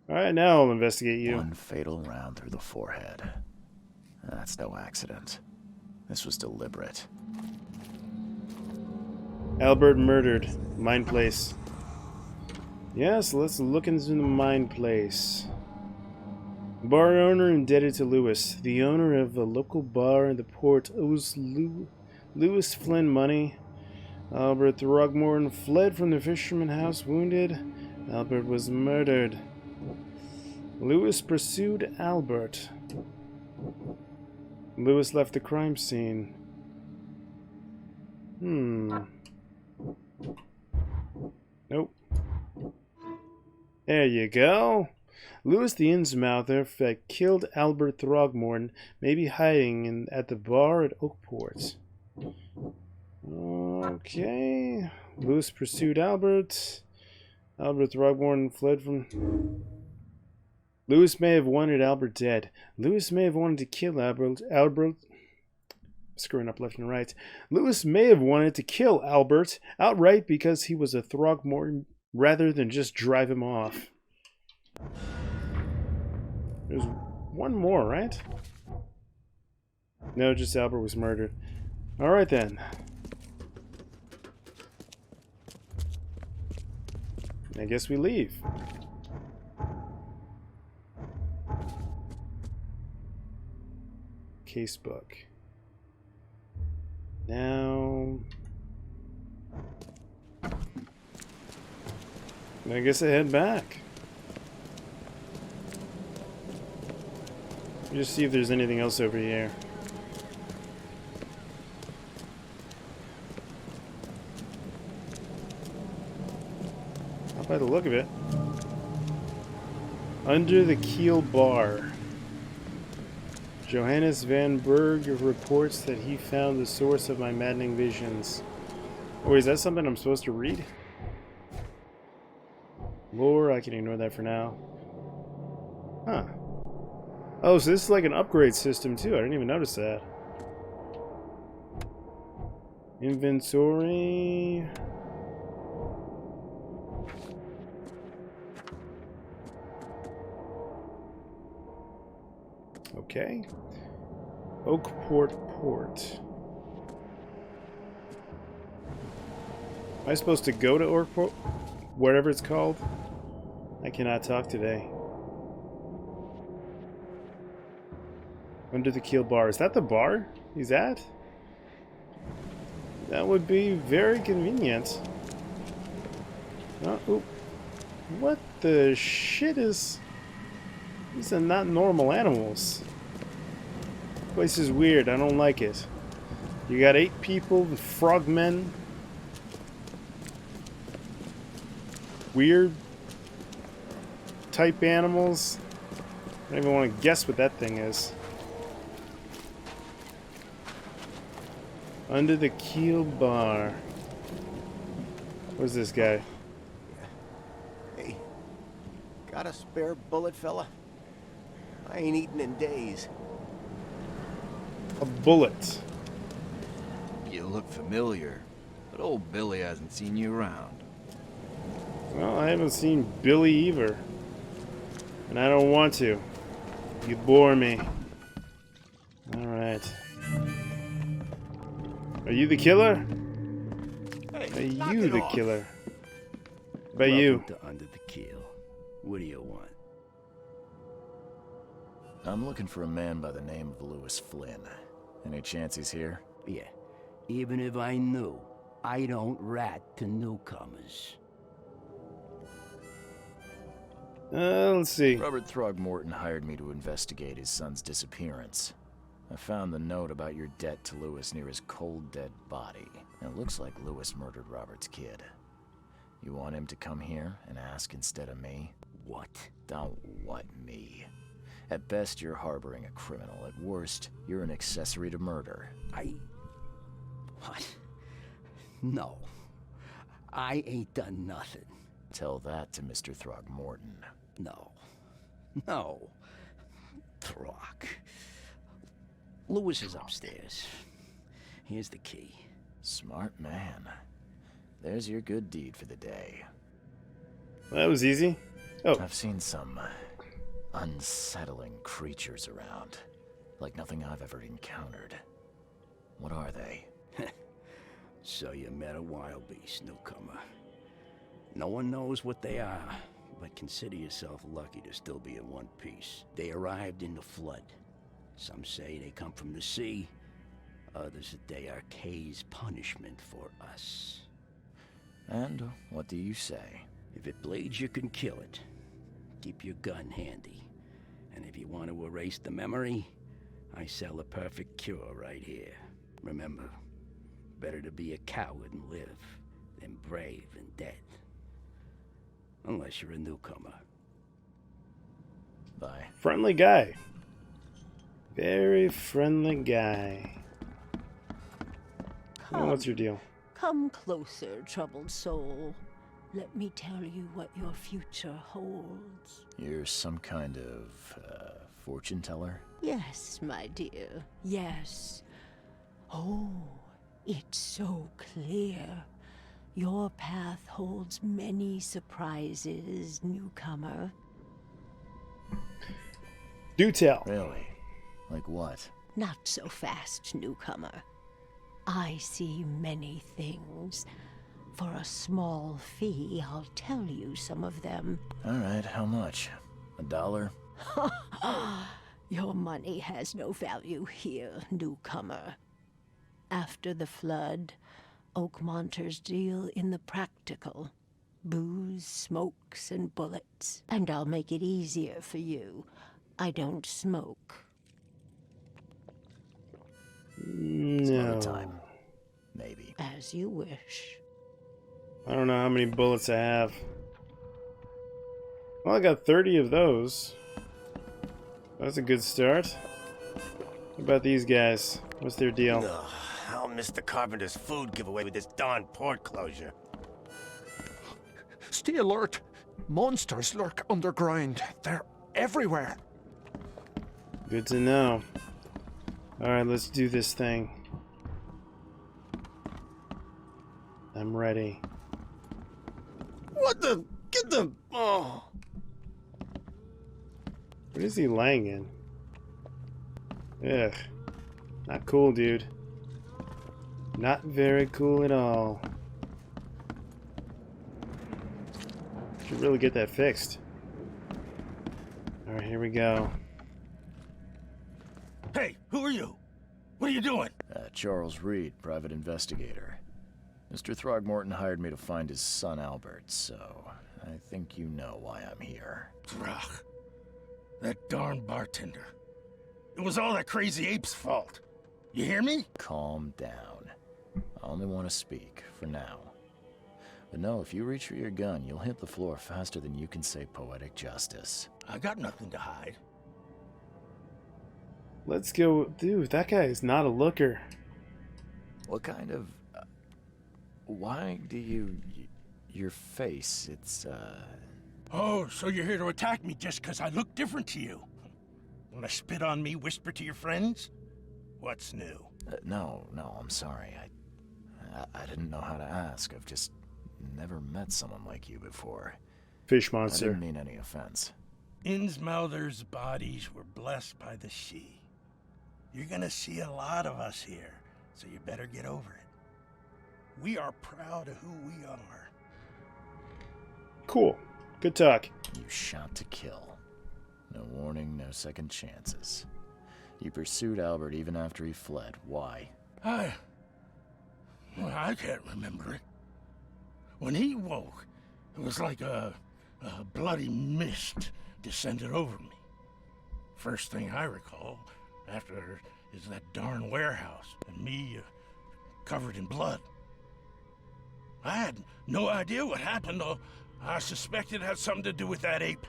S1: Alright, now I'll investigate you.
S2: One fatal round through the forehead. That's no accident. This was deliberate.
S1: Albert murdered. Mine place. Yes, let's look into the mine place. Bar owner indebted to Lewis. The owner of a local bar in the port owes Lewis Flynn money. Albert Throgmorton fled from the fisherman house wounded. Albert was murdered. Lewis pursued Albert. Lewis left the crime scene. Nope. There you go. Lewis the Innsmouther that killed Albert Throgmorton may be hiding at the bar at Oakport. Okay. Lewis pursued Albert. Albert Throgmorton fled from... Lewis may have wanted Albert dead. Lewis may have wanted to kill Albert. Screwing up left and right. Lewis may have wanted to kill Albert outright because he was a Throgmorton rather than just drive him off. There's one more, right? No, just Albert was murdered. Alright then. I guess we leave. Casebook. Now... I guess I head back. Just see if there's anything else over here. Not by the look of it. Under the Keel Bar. Johannes van Berg reports that he found the source of my maddening visions. Oh, is that something I'm supposed to read? Lore, I can ignore that for now. Huh. Oh, so this is like an upgrade system too. I didn't even notice that. Inventory. Okay. Oakport Port. Am I supposed to go to Oakport? Whatever it's called? I cannot talk today. Under the Keel Bar. Is that the bar he's at? That would be very convenient. Oh, what the shit is... These are not normal animals. This place is weird. I don't like it. You got 8 people, the frogmen. Weird type animals. I don't even want to guess what that thing is. Under the Keel Bar. Where's this guy?
S11: Hey, got a spare bullet, fella? I ain't eaten in days.
S1: A bullet.
S7: You look familiar, but old Billy hasn't seen you around.
S1: Well, I haven't seen Billy either. And I don't want to. You bore me. Alright. Are you the killer?
S11: Hey,
S1: Are you the killer? By you.
S11: To Under the Keel. What do you want?
S2: I'm looking for a man by the name of Lewis Flynn. Any chance he's here?
S11: Yeah. Even if I knew, I don't rat to newcomers.
S1: Let's see.
S2: Robert Throgmorton hired me to investigate his son's disappearance. I found the note about your debt to Lewis near his cold, dead body. And it looks like Lewis murdered Robert's kid. You want him to come here and ask instead of me?
S11: What?
S2: Don't what me. At best, you're harboring a criminal. At worst, you're an accessory to murder.
S11: What? No. I ain't done nothing.
S2: Tell that to Mr. Throgmorton.
S11: No. No. Throg. Lewis is upstairs. Here's the key.
S2: Smart man. There's your good deed for the day.
S1: Well, that was easy. Oh.
S2: I've seen some unsettling creatures around. Like nothing I've ever encountered. What are they?
S11: So you met a wild beast, newcomer. No one knows what they are,
S5: but consider yourself lucky to still be in one piece. They arrived in the flood. Some say they come from the sea. Others that they are Kay's punishment for us.
S2: And what do you say?
S5: If it bleeds, you can kill it. Keep your gun handy. And if you want to erase the memory, I sell a perfect cure right here. Remember, better to be a coward and live than brave and dead. Unless you're a newcomer.
S2: Bye.
S1: Friendly guy. Very friendly guy. What's your deal?
S12: Come closer, troubled soul. Let me tell you what your future holds.
S2: You're some kind of, fortune teller?
S12: Yes, my dear, yes. Oh, it's so clear. Your path holds many surprises, newcomer.
S1: Do tell.
S2: Really? Like what?
S12: Not so fast, newcomer. I see many things. For a small fee, I'll tell you some of them.
S2: All right, how much? $1?
S12: Your money has no value here, newcomer. After the flood, Oakmonters deal in the practical. Booze, smokes, and bullets. And I'll make it easier for you. I don't smoke.
S2: Some
S1: No.
S2: other time. Maybe.
S12: As you wish.
S1: I don't know how many bullets I have. Well, I got 30 of those. That's a good start. What about these guys? What's their deal?
S11: Ugh, I'll miss the carpenter's food giveaway with this darn port closure.
S13: Stay alert. Monsters lurk underground. They're everywhere.
S1: Good to know. Alright, let's do this thing. I'm ready.
S11: What the? Get the... Oh.
S1: What is he laying in? Ugh. Not cool, dude. Not very cool at all. Should really get that fixed. Alright, here we go.
S5: Hey, who are you? What are you doing?
S2: Charles Reed, private investigator. Mr. Throgmorton hired me to find his son Albert, so I think you know why I'm here.
S5: Throg. That darn bartender. It was all that crazy ape's fault. You hear me?
S2: Calm down. I only want to speak, for now. But no, if you reach for your gun, you'll hit the floor faster than you can say poetic justice.
S5: I got nothing to hide.
S1: Let's go. Dude, that guy is not a looker.
S2: What kind of... why do you... your face, it's,
S5: Oh, so you're here to attack me just because I look different to you? Wanna spit on me, whisper to your friends? What's new?
S2: no, I'm sorry. I didn't know how to ask. I've just never met someone like you before.
S1: Fish
S2: I
S1: monster.
S2: didn't mean any offense.
S5: Innsmouther's bodies were blessed by the sea. You're gonna see a lot of us here, so you better get over it. We are proud of who we are.
S1: Cool. Good talk.
S2: You shot to kill. No warning, no second chances. You pursued Albert even after he fled. Why?
S5: I can't remember it. When he woke, it was like a bloody mist descended over me. First thing I recall after is that darn warehouse and me covered in blood. I had no idea what happened, though I suspected it had something to do with that ape.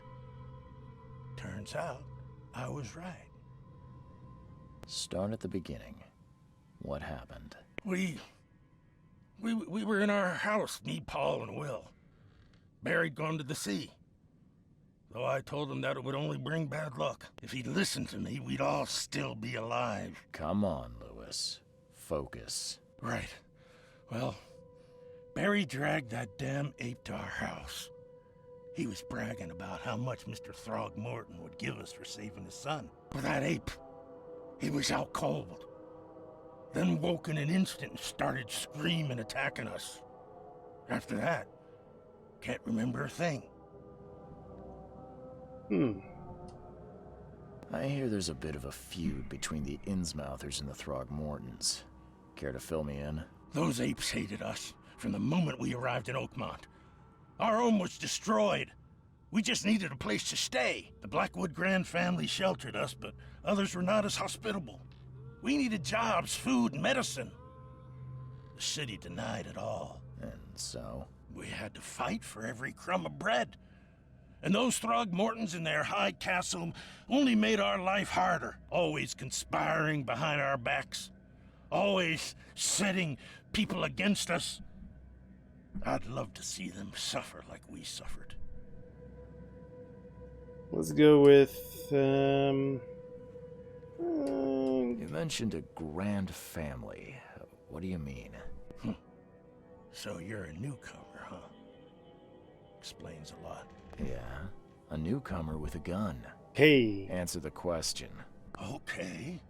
S5: Turns out I was right.
S2: Start at the beginning. What happened?
S5: We were in our house, me, Paul, and Will. Barry'd gone to the sea. Though I told him that it would only bring bad luck. If he'd listened to me, we'd all still be alive.
S2: Come on, Lewis. Focus.
S5: Right. Well, Barry dragged that damn ape to our house. He was bragging about how much Mr. Throgmorton would give us for saving his son. But that ape, he was out cold. Then woke in an instant and started screaming, attacking us. After that, can't remember a thing.
S2: I hear there's a bit of a feud between the Innsmouthers and the Throgmortons. Care to fill me in?
S5: Those apes hated us from the moment we arrived in Oakmont. Our home was destroyed. We just needed a place to stay. The Blackwood Grand family sheltered us, but others were not as hospitable. We needed jobs, food, and medicine. The city denied it all.
S2: And so?
S5: We had to fight for every crumb of bread. And those Throgmortons in their high castle only made our life harder, always conspiring behind our backs, always setting people against us. I'd love to see them suffer like we suffered.
S1: Let's go with,
S2: You mentioned a grand family. What do you mean?
S5: So you're a newcomer, huh? Explains a lot.
S2: Yeah, a newcomer with a gun.
S1: Hey.
S2: Answer the question.
S5: Okay.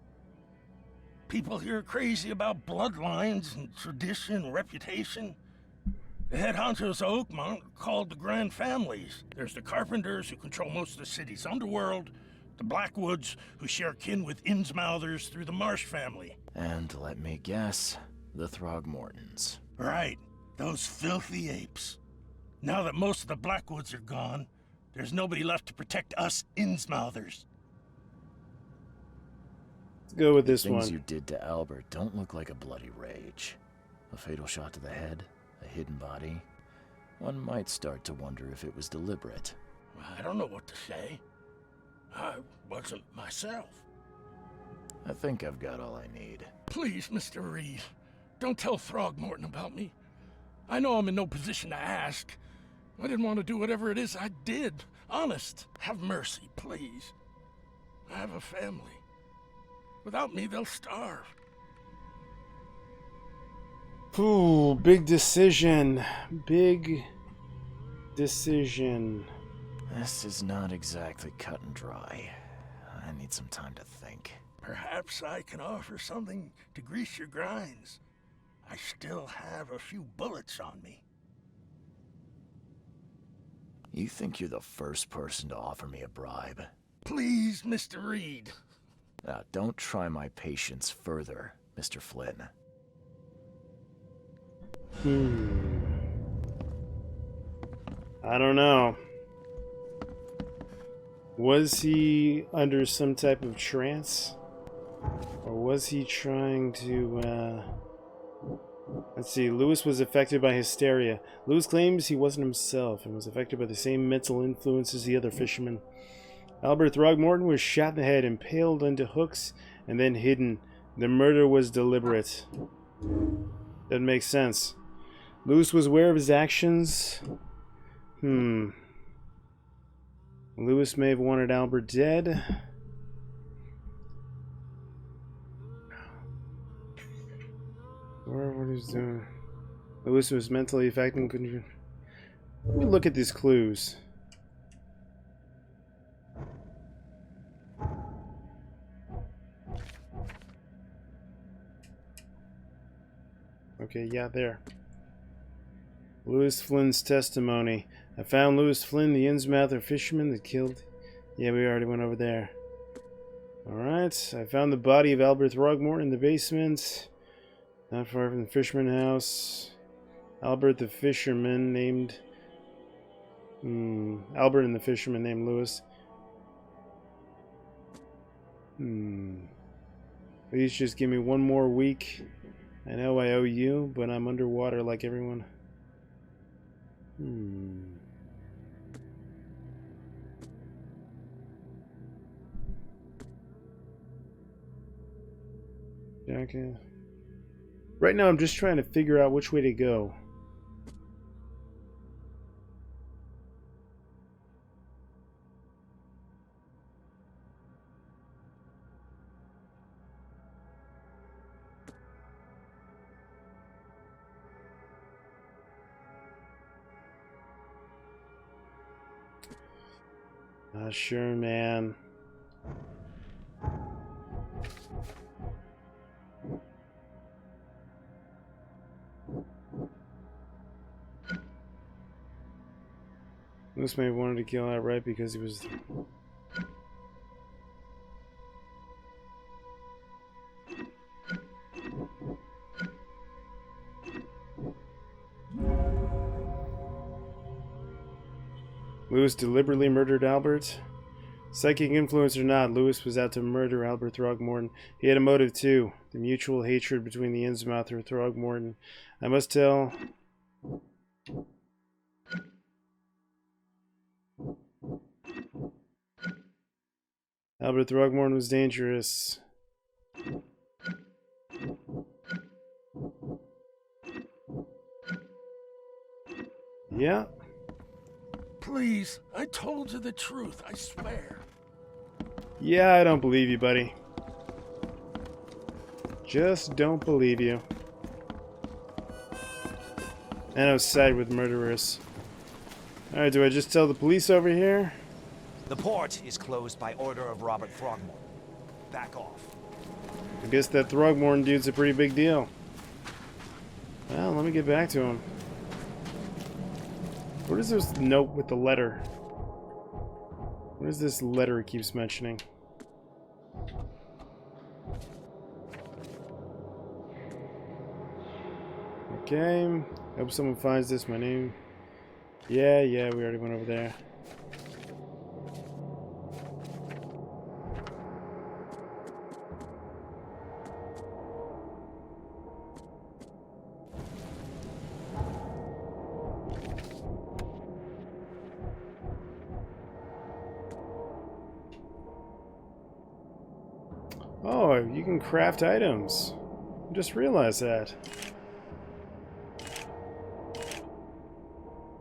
S5: People here are crazy about bloodlines and tradition and reputation. The head honchos of Oakmont are called the Grand Families. There's the Carpenters, who control most of the city's underworld, the Blackwoods, who share kin with Innsmouthers through the Marsh family.
S2: And let me guess, the Throgmortons.
S5: Right, those filthy apes. Now that most of the Blackwoods are gone, there's nobody left to protect us Innsmouthers.
S1: Let's go with this
S2: Things
S1: one.
S2: you did to Albert don't look like a bloody rage. A fatal shot to the head, a hidden body. One might start to wonder if it was deliberate.
S5: I don't know what to say. I wasn't myself.
S2: I think I've got all I need.
S5: Please, Mr. Reed, don't tell Throgmorton about me. I know I'm in no position to ask. I didn't want to do whatever it is I did. Honest, have mercy, please. I have a family. Without me, they'll starve.
S1: Ooh, big decision. Big decision.
S2: This is not exactly cut and dry. I need some time to think.
S5: Perhaps I can offer something to grease your grinds. I still have a few bullets on me.
S2: You think you're the first person to offer me a bribe?
S5: Please, Mr. Reed.
S2: Now, don't try my patience further, Mr. Flynn.
S1: I don't know. Was he under some type of trance? Or was he trying to, Let's see, Lewis was affected by hysteria. Lewis claims he wasn't himself and was affected by the same mental influence as the other fishermen. Albert Throgmorton was shot in the head, impaled onto hooks, and then hidden. The murder was deliberate. Doesn't make sense. Lewis was aware of his actions. Lewis may have wanted Albert dead. What he's doing. Lewis was mentally affected. Let me look at these clues. Okay, yeah, there. Lewis Flynn's testimony. I found Lewis Flynn, the Innsmouther fisherman that killed... Yeah, we already went over there. Alright, I found the body of Albert Throgmorton in the basement. Not far from the fisherman house. Albert the fisherman named... Albert and the fisherman named Lewis. Please just give me one more week. I know I owe you, but I'm underwater like everyone. Okay. Right now I'm just trying to figure out which way to go. Not sure, man. Lewis may have wanted to kill outright because he was... Lewis deliberately murdered Albert? Psychic influence or not, Lewis was out to murder Albert Throgmorton. He had a motive too. The mutual hatred between the Innsmouther and Throgmorton. I must tell... Albert Throgmorton was dangerous. Yeah.
S5: Please, I told you the truth, I swear.
S1: Yeah, I don't believe you, buddy. Just don't believe you. And I was side with murderers. Alright, do I just tell the police over here?
S9: The port is closed by order of Robert Throgmorton. Back off.
S1: I guess that Throgmorton dude's a pretty big deal. Well, let me get back to him. What is this note with the letter? What is this letter it keeps mentioning? Okay. Hope someone finds this. My name. Yeah, we already went over there. Oh, you can craft items. I just realized that.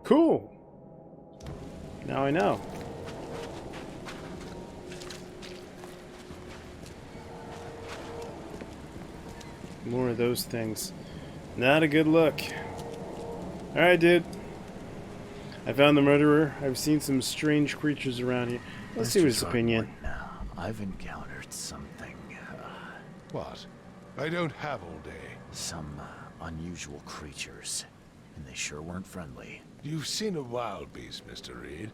S1: Cool. Now I know. More of those things. Not a good look. Alright, dude. I found the murderer. I've seen some strange creatures around here. Let's see what his opinion.
S2: I've encountered something.
S6: What? I don't have all day.
S2: Some unusual creatures. And they sure weren't friendly.
S6: You've seen a wild beast, Mr. Reed.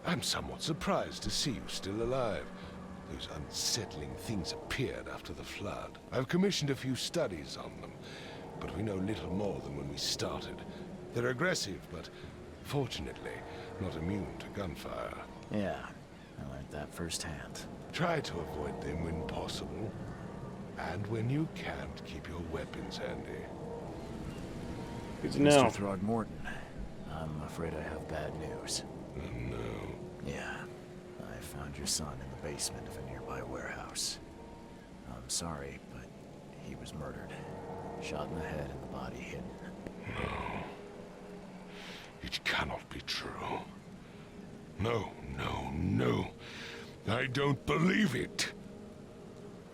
S6: I'm somewhat surprised to see you still alive. Those unsettling things appeared after the flood. I've commissioned a few studies on them, but we know little more than when we started. They're aggressive, but fortunately, not immune to gunfire.
S2: Yeah, I learned that firsthand.
S6: Try to avoid them when possible. And when you can't, keep your weapons handy.
S1: Good to know.
S2: Mr. Throgmorton, I'm afraid I have bad news.
S6: No.
S2: Yeah, I found your son in the basement of a nearby warehouse. I'm sorry, but he was murdered. Shot in the head and the body hidden.
S6: No. It cannot be true. No. I don't believe it.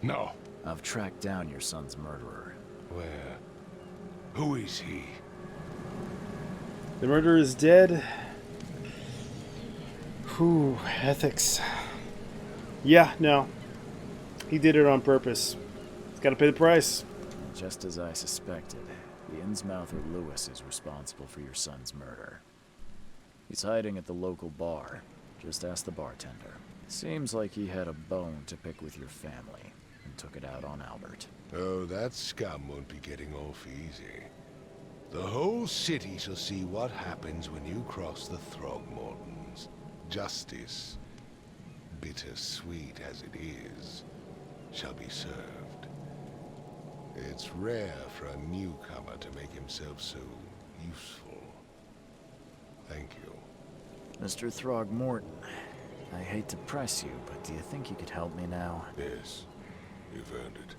S6: No.
S2: I've tracked down your son's murderer.
S6: Where? Who is he?
S1: The murderer is dead. Whew, ethics. Yeah, no. He did it on purpose. He's got to pay the price.
S2: Just as I suspected, the Innsmouther Lewis is responsible for your son's murder. He's hiding at the local bar. Just ask the bartender. Seems like he had a bone to pick with your family and took it out on Albert.
S6: Oh, that scum won't be getting off easy. The whole city shall see what happens when you cross the Throgmortons. Justice, bittersweet as it is, shall be served. It's rare for a newcomer to make himself so useful. Thank you.
S2: Mr. Throgmorton, I hate to press you, but do you think you could help me now?
S6: Yes, you've earned it.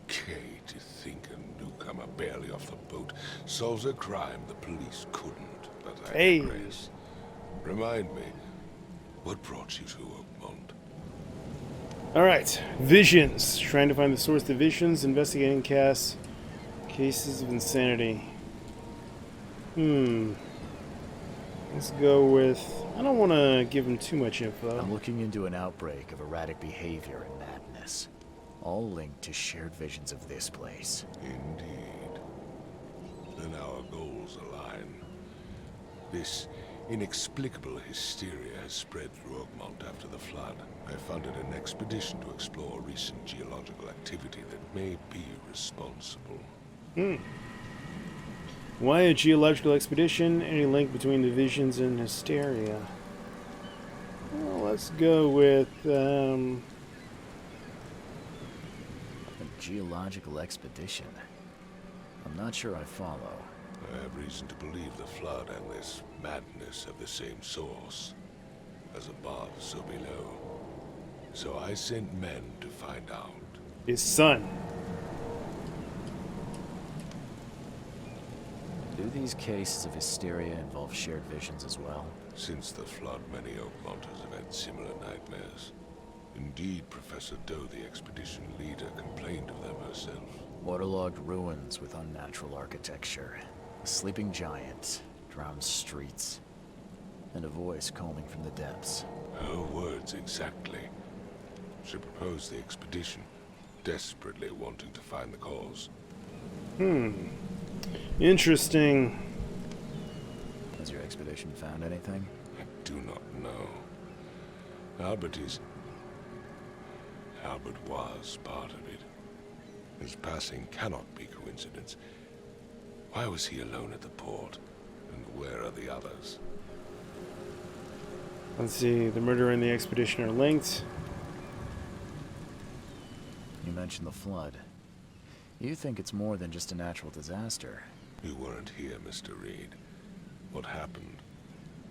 S6: Kay, to think a newcomer barely off the boat solves a crime the police couldn't, but I digress. Remind me, what brought you to Oakmont?
S1: Alright, visions. Trying to find the source of visions, investigating cases of insanity. Let's go with... I don't want to give him too much info.
S2: I'm looking into an outbreak of erratic behavior and madness. All linked to shared visions of this place.
S6: Indeed. Then our goals align. This Inexplicable hysteria has spread through Oakmont after the flood. I funded an expedition to explore recent geological activity that may be responsible.
S1: Why a geological expedition? Any link between divisions and hysteria? Well, let's go with,
S2: A geological expedition? I'm not sure I follow.
S6: I have reason to believe the flood and this madness have the same source. As above, so below. So I sent men to find out.
S1: his son.
S2: Do these cases of hysteria involve shared visions as well?
S6: Since the flood, many Oakmonters have had similar nightmares. Indeed, Professor Doe, the expedition leader, complained of them herself.
S2: Waterlogged ruins with unnatural architecture. A sleeping giant, drowned streets, and a voice calling from the depths.
S6: Her words exactly. She proposed the expedition, desperately wanting to find the cause.
S1: Interesting.
S2: Has your expedition found anything?
S6: I do not know. Albert was part of it. His passing cannot be coincidence. Why was he alone at the port? And where are the others?
S1: Let's see, the murder and the expedition are linked.
S2: You mentioned the flood. You think it's more than just a natural disaster.
S6: You weren't here, Mr. Reed. What happened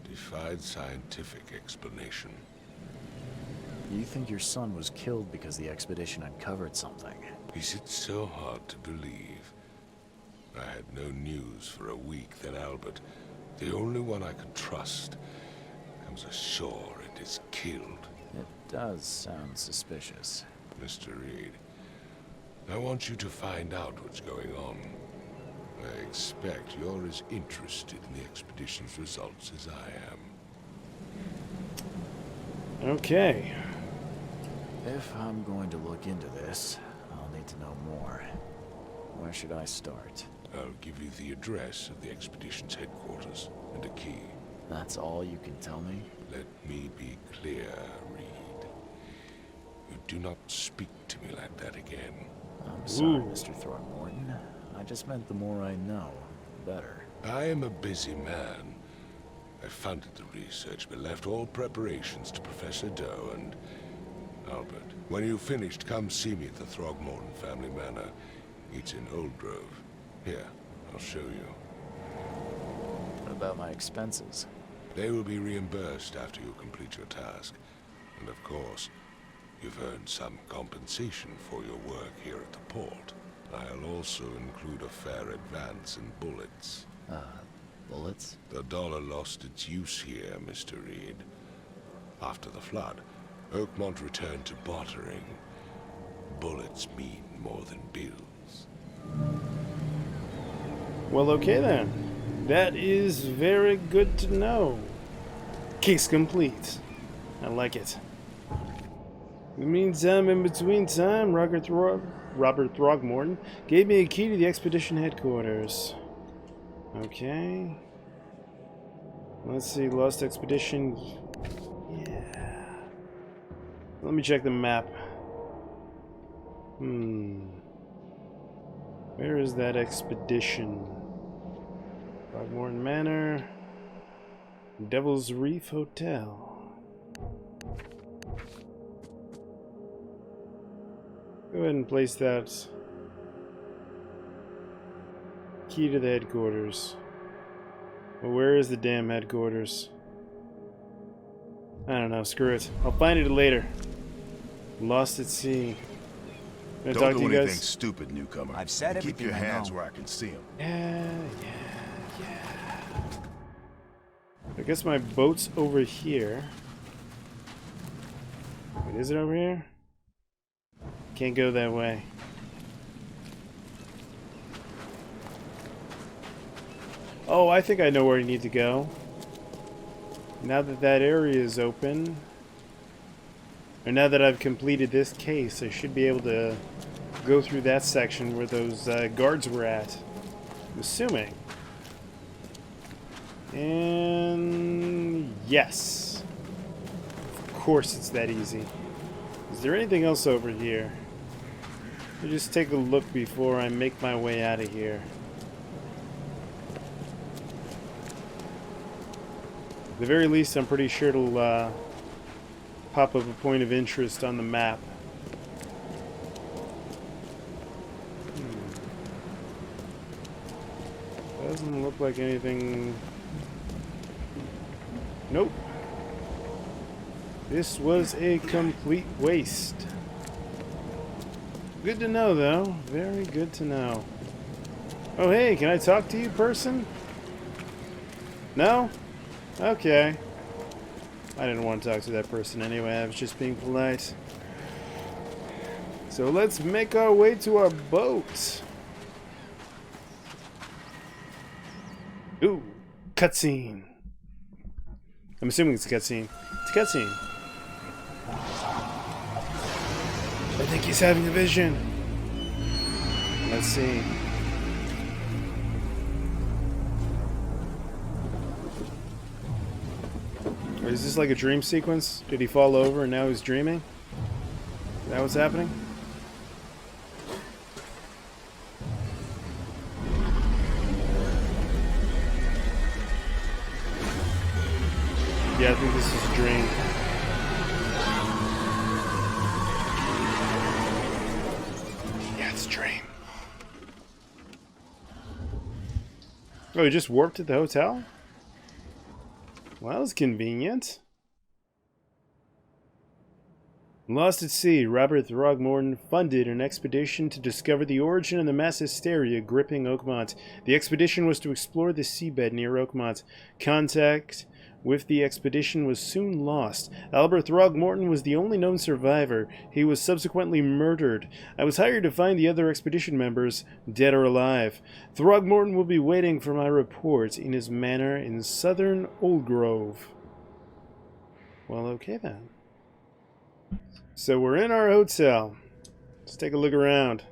S6: defied scientific explanation.
S2: You think your son was killed because the expedition uncovered something?
S6: Is it so hard to believe? I had no news for a week, then Albert, the only one I could trust, comes ashore and is killed.
S2: It does sound suspicious.
S6: Mr. Reed, I want you to find out what's going on. I expect you're as interested in the expedition's results as I am.
S1: Okay.
S2: If I'm going to look into this, I'll need to know more. Where should I start?
S6: I'll give you the address of the expedition's headquarters and a key.
S2: That's all you can tell me?
S6: Let me be clear, Reed. You do not speak to me like that again.
S2: I'm sorry, Mr. Throckmorton. I just meant the more I know, the better.
S6: I am a busy man. I funded the research, but left all preparations to Professor Doe and Albert. When you've finished, come see me at the Throgmorton family manor. It's in Old Grove. Here, I'll show you.
S2: What about my expenses?
S6: They will be reimbursed after you complete your task. And of course, you've earned some compensation for your work here at the port. I'll also include a fair advance in bullets.
S2: Bullets?
S6: The dollar lost its use here, Mr. Reed. After the flood, Oakmont returned to bartering. Bullets mean more than bills.
S1: Well, okay then. That is very good to know. Case complete. I like it. In the meantime, in between time, Robert Throgmorton gave me a key to the expedition headquarters. Okay. Let's see, Lost Expedition. Yeah. Let me check the map. Where is that expedition? Throgmorton Manor. Devil's Reef Hotel. Go ahead and place that key to the headquarters. Well, where is the damn headquarters? I don't know, screw it. I'll find it later. Lost at sea. Gonna
S3: Don't
S1: talk
S3: do
S1: to you
S3: anything
S1: guys?
S3: stupid, newcomer.
S9: I've said
S3: Keep your
S9: everything I
S3: hands
S9: know.
S3: where I can see them.
S1: Yeah. I guess my boat's over here. Wait, is it over here? Can't go that way. Oh, I think I know where I need to go. Now that that area is open, or now that I've completed this case, I should be able to go through that section where those guards were at. I'm assuming. And Yes. Of course it's that easy. Is there anything else over here? Let me just take a look before I make my way out of here. At the very least, I'm pretty sure it'll pop up a point of interest on the map. Doesn't look like anything. Nope. This was a complete waste. Good to know, though. Very good to know. Oh, hey, can I talk to you, person? No? Okay. I didn't want to talk to that person anyway. I was just being polite. So let's make our way to our boat. Ooh, cutscene. I'm assuming it's a cutscene. It's a cutscene. I think he's having a vision. Let's see. Or is this like a dream sequence? Did he fall over and now he's dreaming? Is that what's happening? Yeah, I think this is a dream. Yeah, it's a dream. Oh, he just warped to the hotel? Well, that was convenient. Lost at sea, Robert Throgmorton funded an expedition to discover the origin of the mass hysteria gripping Oakmont. The expedition was to explore the seabed near Oakmont. Contact with the expedition was soon lost. Albert Throgmorton was the only known survivor. He was subsequently murdered. I was hired to find the other expedition members, dead or alive. Throgmorton will be waiting for my report in his manor in southern Old Grove. Well, okay then. So we're in our hotel. Let's take a look around.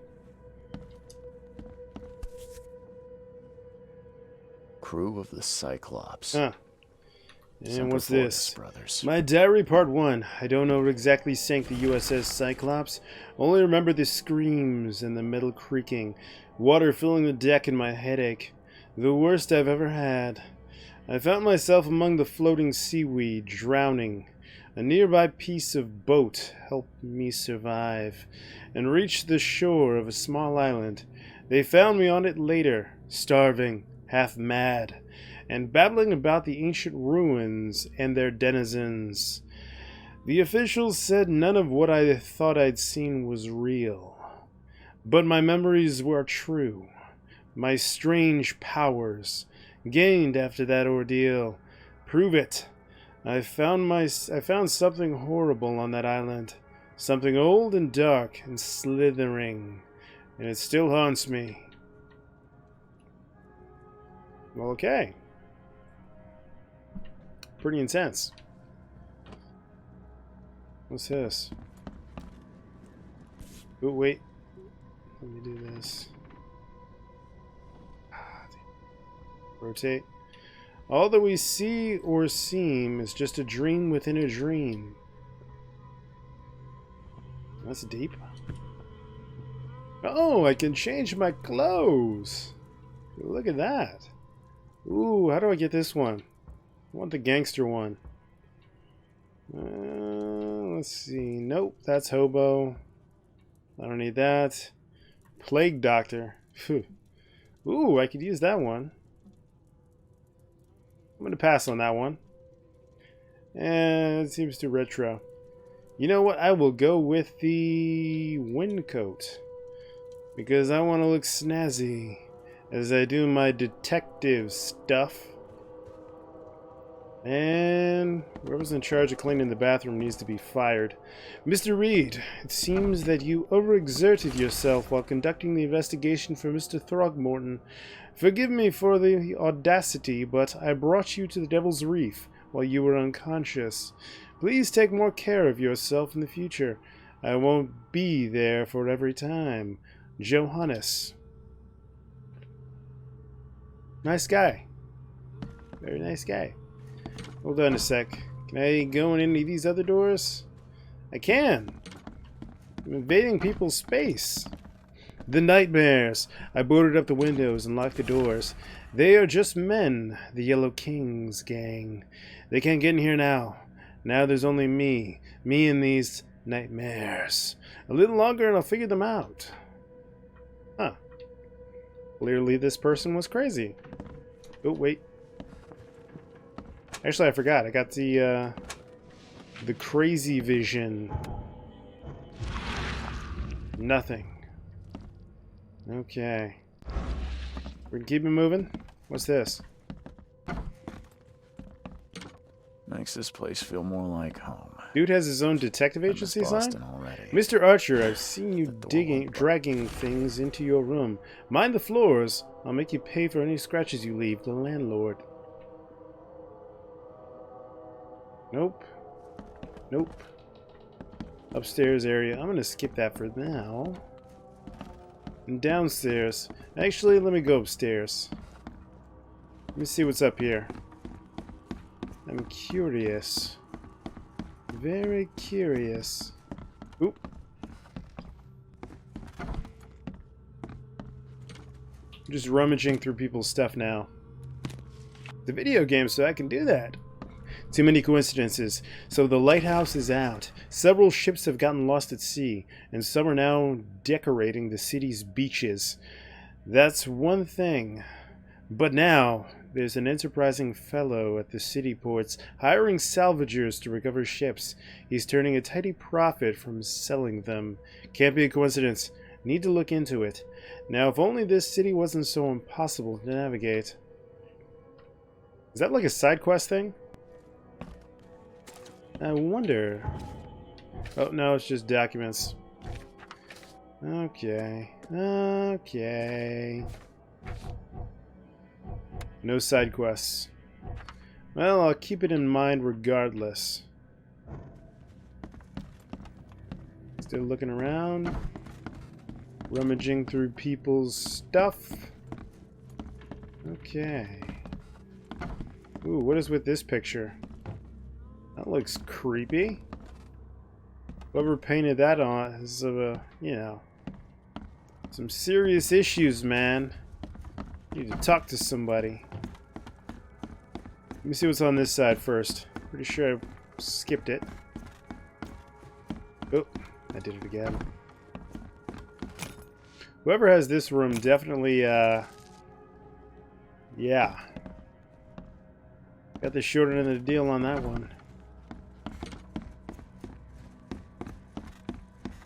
S2: Crew of the Cyclops.
S1: Huh. And what's this?
S2: Brothers.
S1: My diary part 1. I don't know what exactly sank the USS Cyclops. Only remember the screams and the metal creaking. Water filling the deck and my headache. The worst I've ever had. I found myself among the floating seaweed, drowning. A nearby piece of boat helped me survive and reached the shore of a small island. They found me on it later, starving, half mad, and babbling about the ancient ruins and their denizens. The officials said none of what I thought I'd seen was real, but my memories were true. My strange powers, gained after that ordeal, prove it. I found something horrible on that island, something old and dark and slithering, and it still haunts me. Well, okay. Pretty intense. What's this? Oh, wait. Let me do this. Rotate. All that we see or seem is just a dream within a dream. That's deep. Oh, I can change my clothes. Look at that. Ooh, how do I get this one? I want the gangster one. Let's see. Nope, that's hobo. I don't need that. Plague doctor. Ooh, I could use that one. I'm going to pass on that one. And it seems too retro. You know what? I will go with the wind coat. Because I want to look snazzy as I do my detective stuff. And whoever's in charge of cleaning the bathroom needs to be fired. Mr. Reed, it seems that you overexerted yourself while conducting the investigation for Mr. Throgmorton. Forgive me for the audacity, but I brought you to the Devil's Reef while you were unconscious. Please take more care of yourself in the future. I won't be there for every time. Johannes. Nice guy. Very nice guy. Hold on a sec. Can I go in any of these other doors? I can. I'm invading people's space. The nightmares. I boarded up the windows and locked the doors. They are just men, the Yellow Kings gang. They can't get in here now. Now there's only me. Me and these nightmares. A little longer and I'll figure them out. Huh. Clearly this person was crazy. Oh, wait. Actually, I forgot. I got the crazy vision. Nothing. Okay. We're gonna keep it moving. What's this?
S2: Makes this place feel more like home.
S1: Dude has his own detective agency sign?
S2: Already.
S1: Mr. Archer, I've seen you dragging things into your room. Mind the floors. I'll make you pay for any scratches you leave. The landlord. Nope. Nope. Upstairs area. I'm gonna skip that for now. And downstairs. Actually, let me go upstairs. Let me see what's up here. I'm curious. Very curious. Oop. I'm just rummaging through people's stuff now. The video game, so I can do that. Too many coincidences. So the lighthouse is out. Several ships have gotten lost at sea, and some are now decorating the city's beaches. That's one thing. But now, there's an enterprising fellow at the city ports hiring salvagers to recover ships. He's turning a tidy profit from selling them. Can't be a coincidence. Need to look into it. Now, if only this city wasn't so impossible to navigate. Is that like a side quest thing? I wonder. Oh, no, it's just documents. Okay. Okay. No side quests. Well, I'll keep it in mind regardless. Still looking around. Rummaging through people's stuff. Okay. Ooh, what is with this picture? That looks creepy. Whoever painted that on is, you know, some serious issues, man. Need to talk to somebody. Let me see what's on this side first. Pretty sure I skipped it. Oh, I did it again. Whoever has this room definitely, yeah. Got the short end of the deal on that one.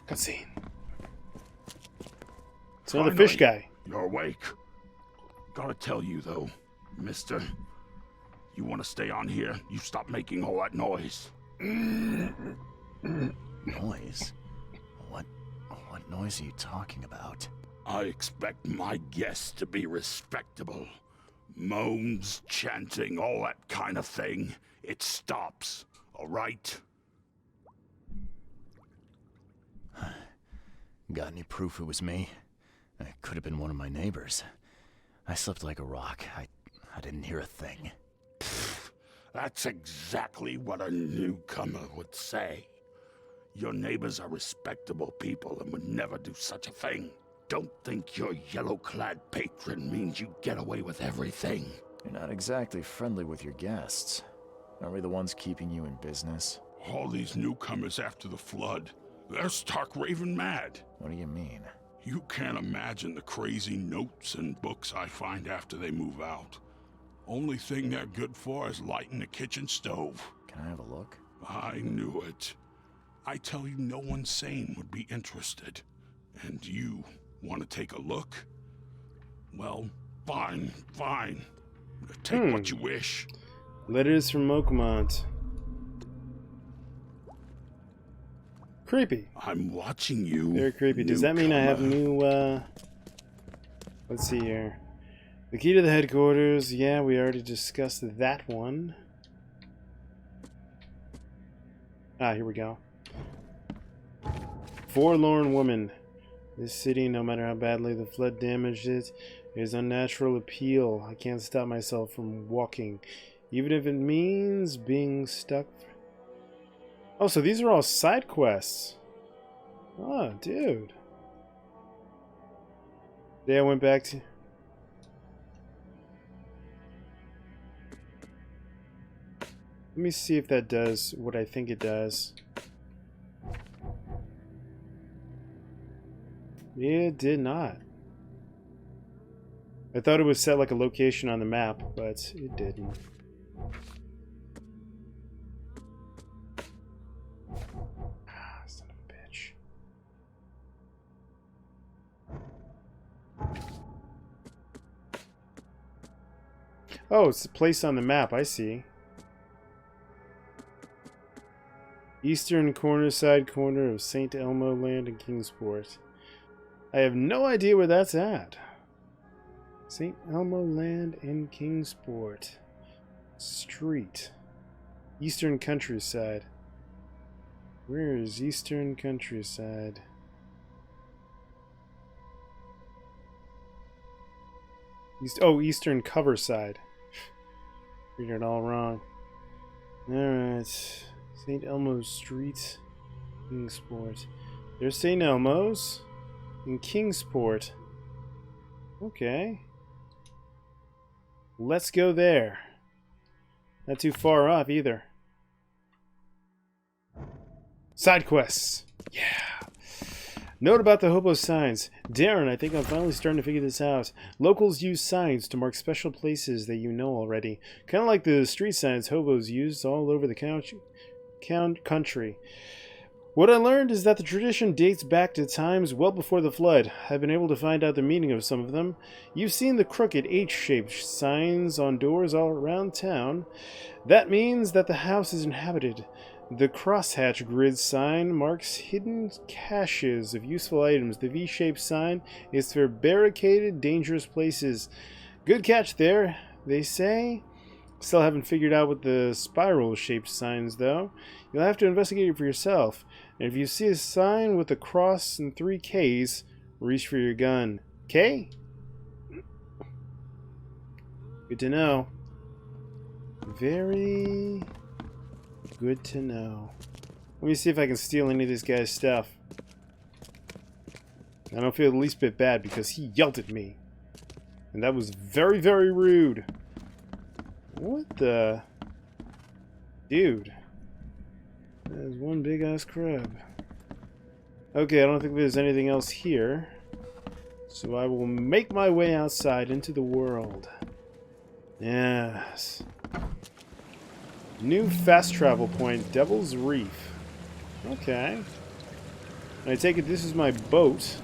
S1: Cutscene. It's another fish guy.
S5: You're awake. Gotta tell you though, mister. You wanna stay on here? You stop making all that noise.
S2: Noise? What noise are you talking about?
S5: I expect my guests to be respectable. Moans, chanting, all that kind of thing. It stops, alright?
S2: Got any proof it was me? It could have been one of my neighbors. I slept like a rock. I didn't hear a thing.
S5: That's exactly what a newcomer would say. Your neighbors are respectable people and would never do such a thing. Don't think your yellow-clad patron means you get away with everything.
S2: You're not exactly friendly with your guests. Are we the ones keeping you in business?
S5: All these newcomers after the flood, they're stark raving mad.
S2: What do you mean?
S5: You can't imagine the crazy notes and books I find after they move out. Only thing they're good for is lighting the kitchen stove.
S2: Can I have a look?
S5: I knew it. I tell you, no one sane would be interested. And you want to take a look? Well, fine. Take what you wish.
S1: Letters from Oakmont. Creepy.
S5: I'm watching you.
S1: Very creepy. Does that mean I have new, let's see here. The key to the headquarters. Yeah, we already discussed that one. Ah, here we go. Forlorn woman. This city, no matter how badly the flood damaged it, is unnatural appeal. I can't stop myself from walking. even if it means being stuck. Oh, so these are all side quests. Oh, dude. Yeah, I went back to... Let me see if that does what I think it does. It did not. I thought it would set like a location on the map, but it didn't. Ah, son of a bitch. Oh, it's a place on the map, I see. Eastern corner of St. Elmo Land in Kingsport. I have no idea where that's at. St. Elmo Land in Kingsport. Street. Eastern Countryside. Where is Eastern Countryside? Eastern Coverside. Read it all wrong. Alright. St. Elmo's Street. Kingsport. There's St. Elmo's. In Kingsport. Okay. Let's go there. Not too far off either. Side quests. Yeah. Note about the hobo signs. Darren, I think I'm finally starting to figure this out. Locals use signs to mark special places that you know already. Kind of like the street signs hobos use all over the country. What I learned is that the tradition dates back to times well before the flood. I've been able to find out the meaning of some of them. You've seen the crooked H-shaped signs on doors all around town. That means that the house is inhabited. The crosshatch grid sign marks hidden caches of useful items. The V-shaped sign is for barricaded, dangerous places. Good catch there, they say. Still haven't figured out what the spiral-shaped signs, though. You'll have to investigate it for yourself. And if you see a sign with a cross and 3 Ks, reach for your gun. K? Good to know. Very good to know. Let me see if I can steal any of this guy's stuff. I don't feel the least bit bad because he yelled at me. And that was very, very rude. What the... Dude. There's one big-ass crab. Okay, I don't think there's anything else here. So I will make my way outside into the world. Yes. New fast travel point, Devil's Reef. Okay. And I take it this is my boat.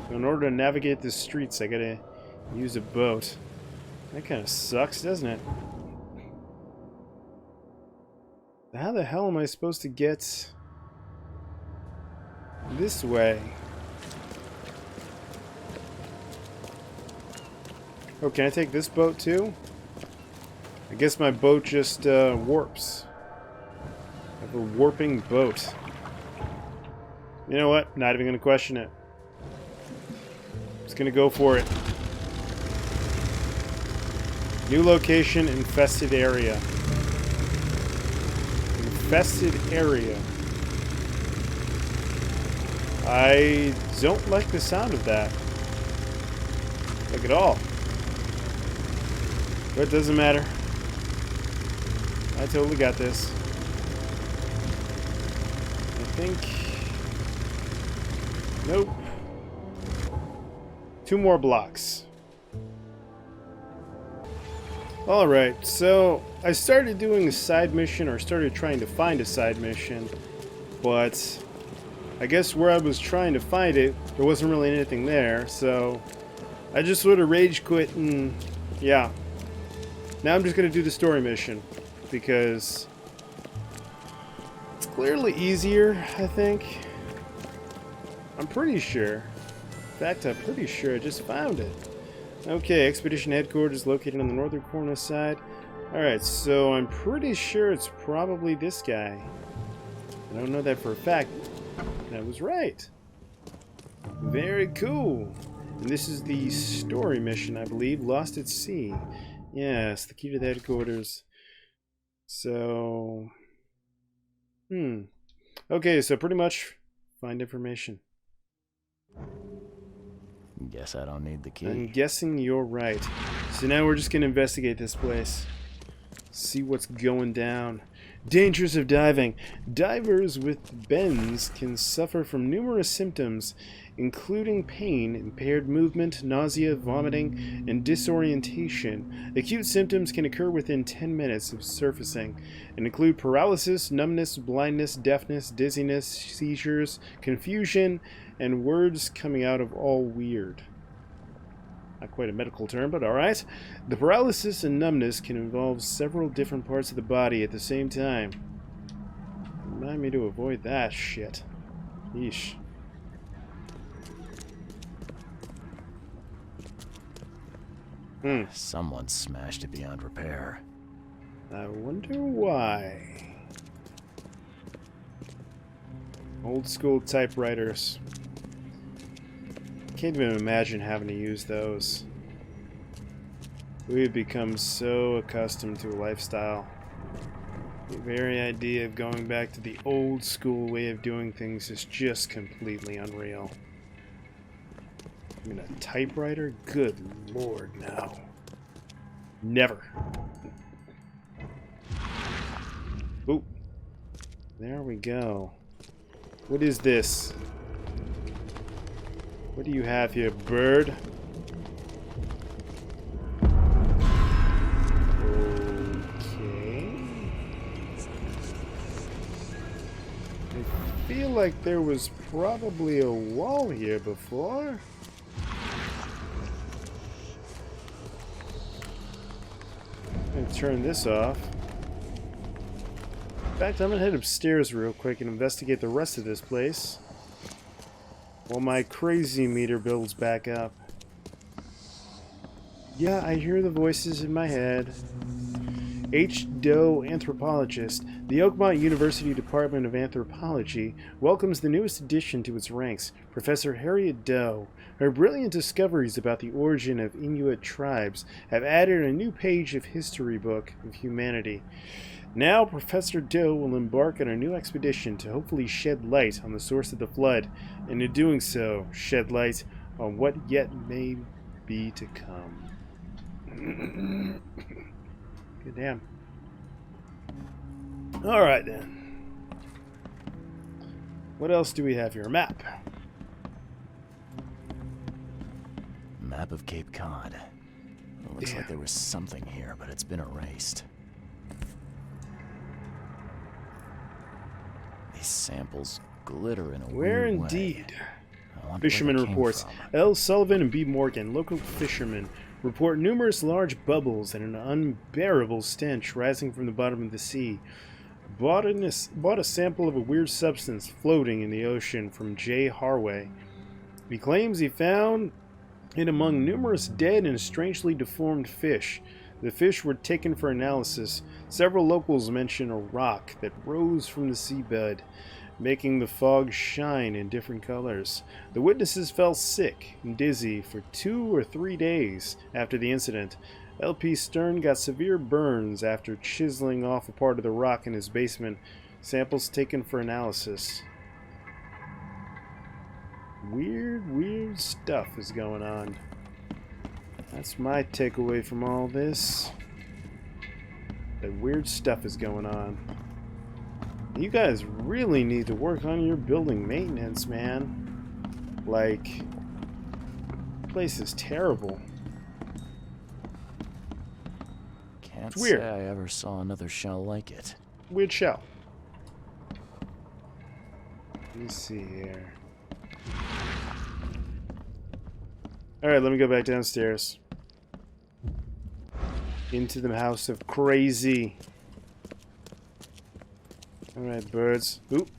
S1: So in order to navigate the streets, I gotta use a boat. That kind of sucks, doesn't it? How the hell am I supposed to get this way? Oh, can I take this boat too? I guess my boat just warps. I have a warping boat. You know what? Not even going to question it. Just going to go for it. New location, infested area. Infested area. I don't like the sound of that. Like at all. But it doesn't matter. I totally got this. I think... Nope. 2 more blocks. Alright, so I started doing a side mission, or started trying to find a side mission, but I guess where I was trying to find it, there wasn't really anything there, so I just sort of rage quit and yeah. Now I'm just going to do the story mission, because it's clearly easier, I think. I'm pretty sure. In fact, I'm pretty sure I just found it. Okay, Expedition Headquarters located on the northern corner side. Alright, so I'm pretty sure it's probably this guy. I don't know that for a fact. I was right. Very cool. And this is the story mission, I believe. Lost at Sea. Yes, the key to the headquarters. So... Okay, so pretty much find information.
S2: Guess I don't need the key.
S1: I'm guessing you're right. So now we're just going to investigate this place. See what's going down. Dangers of diving. Divers with bends can suffer from numerous symptoms, including pain, impaired movement, nausea, vomiting, and disorientation. Acute symptoms can occur within 10 minutes of surfacing and include paralysis, numbness, blindness, deafness, dizziness, seizures, confusion, and words coming out of all weird. Not quite a medical term, but alright. The paralysis and numbness can involve several different parts of the body at the same time. Remind me to avoid that shit. Yeesh.
S2: Someone smashed it beyond repair.
S1: I wonder why. Old school typewriters. Can't even imagine having to use those. We've become so accustomed to a lifestyle. The very idea of going back to the old school way of doing things is just completely unreal. I mean, a typewriter? Good lord, no. Never. Oop. There we go. What is this? What do you have here, bird? Okay. I feel like there was probably a wall here before. I'm gonna turn this off. In fact, I'm gonna head upstairs real quick and investigate the rest of this place while my crazy meter builds back up. Yeah, I hear the voices in my head. H. Doe, anthropologist. The Oakmont University Department of Anthropology welcomes the newest addition to its ranks, Professor Harriet Doe. Her brilliant discoveries about the origin of Inuit tribes have added a new page of history book of humanity. Now, Professor Doe will embark on a new expedition to hopefully shed light on the source of the flood, and in doing so, shed light on what yet may be to come. Good damn. Alright then. What else do we have here? A map.
S2: Map of Cape Cod. It looks like there was something here, but it's been erased. These samples glitter in a
S1: Where
S2: weird
S1: indeed?
S2: way.
S1: Fisherman reports. L. Sullivan and B. Morgan, local fishermen, report numerous large bubbles and an unbearable stench rising from the bottom of the sea. Bought a sample of a weird substance floating in the ocean from J. Harway. He claims he found it among numerous dead and strangely deformed fish. The fish were taken for analysis. Several locals mention a rock that rose from the seabed, making the fog shine in different colors. The witnesses felt sick and dizzy for 2 or 3 days after the incident. L.P. Stern got severe burns after chiseling off a part of the rock in his basement. Samples taken for analysis. Weird stuff is going on. That's my takeaway from all this. That weird stuff is going on. You guys really need to work on your building maintenance, man. Like, the place is terrible.
S2: Can't
S1: It's weird.
S2: say I ever saw another shell like it.
S1: Weird shell. Let me see here. Alright, let me go back downstairs. Into the house of crazy. Alright, birds. Oop.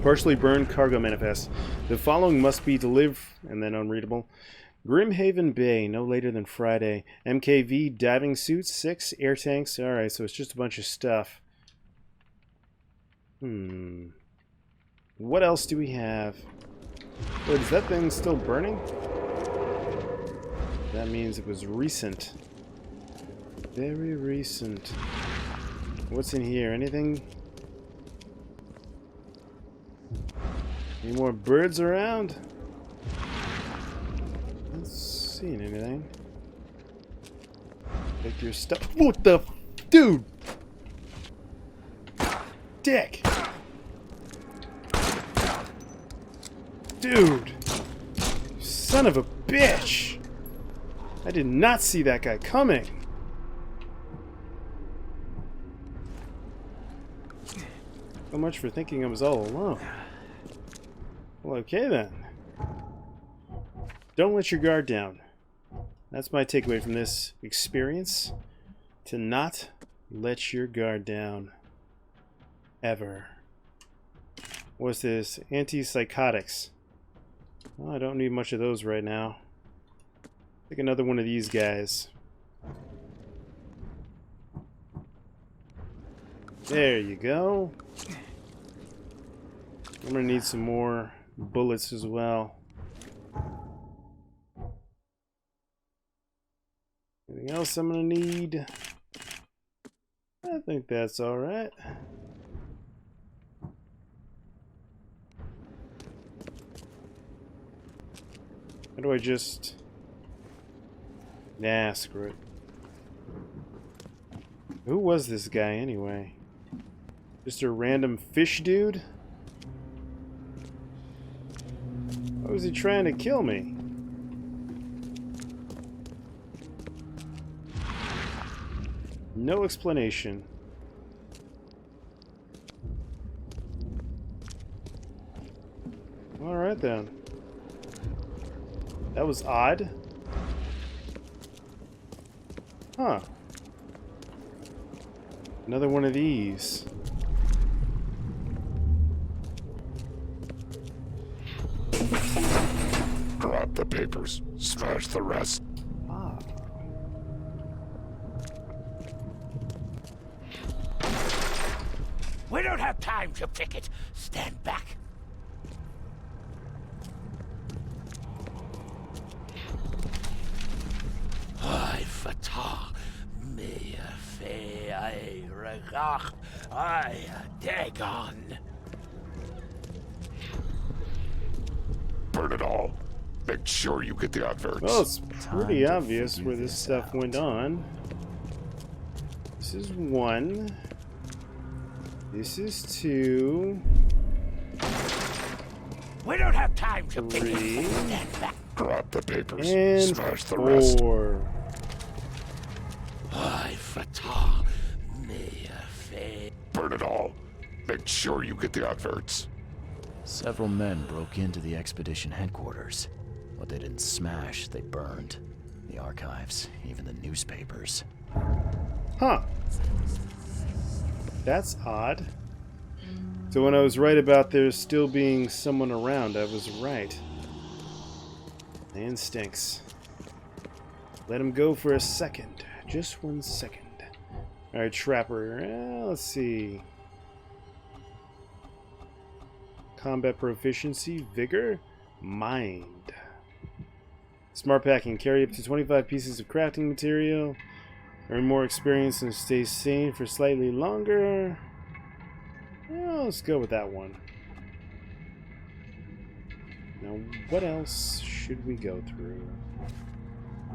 S1: Partially burned cargo manifest. The following must be delivered, and then unreadable. Grimhaven Bay, no later than Friday. MKV diving suits, 6 air tanks. Alright, so it's just a bunch of stuff. What else do we have? Wait, is that thing still burning? That means it was recent. Very recent. What's in here? Anything? Any more birds around? Not seeing anything. Take your stuff. What the? Dude! Dick! Dude! Son of a bitch! I did not see that guy coming. So much for thinking I was all alone. Well, okay then. Don't let your guard down. That's my takeaway from this experience. To not let your guard down. Ever. What's this? Antipsychotics. Well, I don't need much of those right now. Take another one of these guys. There you go. I'm gonna need some more bullets as well. Anything else I'm gonna need? I think that's alright. How do I just... Nah, screw it. Who was this guy anyway? Just a random fish dude? Why was he trying to kill me? No explanation. Alright then. That was odd. Huh. Another one of these.
S6: Grab the papers. Smash the rest.
S1: Ah.
S5: We don't have time to pick it. Stand back. I fatah me fe I regach I dagon.
S6: Burn it all. Make sure you get the adverts.
S1: Well, it's pretty obvious where this stuff went on. This is 1. This is 2.
S5: We don't have time to pick
S1: 3.
S5: it. Stand back.
S6: Grab the papers.
S1: And
S6: Smash the rest.
S1: 4.
S5: I fatah me fe.
S6: Burn it all. Make sure you get the adverts.
S2: Several men broke into the expedition headquarters. What they didn't smash, they burned. The archives, even the newspapers.
S1: Huh. That's odd. So when I was right about there still being someone around, I was right. My instincts. Let him go for a second. Just 1 second. Alright, Trapper. Let's see. Combat proficiency, vigor, mind. Smart packing. Carry up to 25 pieces of crafting material. Earn more experience and stay sane for slightly longer. Yeah, let's go with that one. Now, what else should we go through?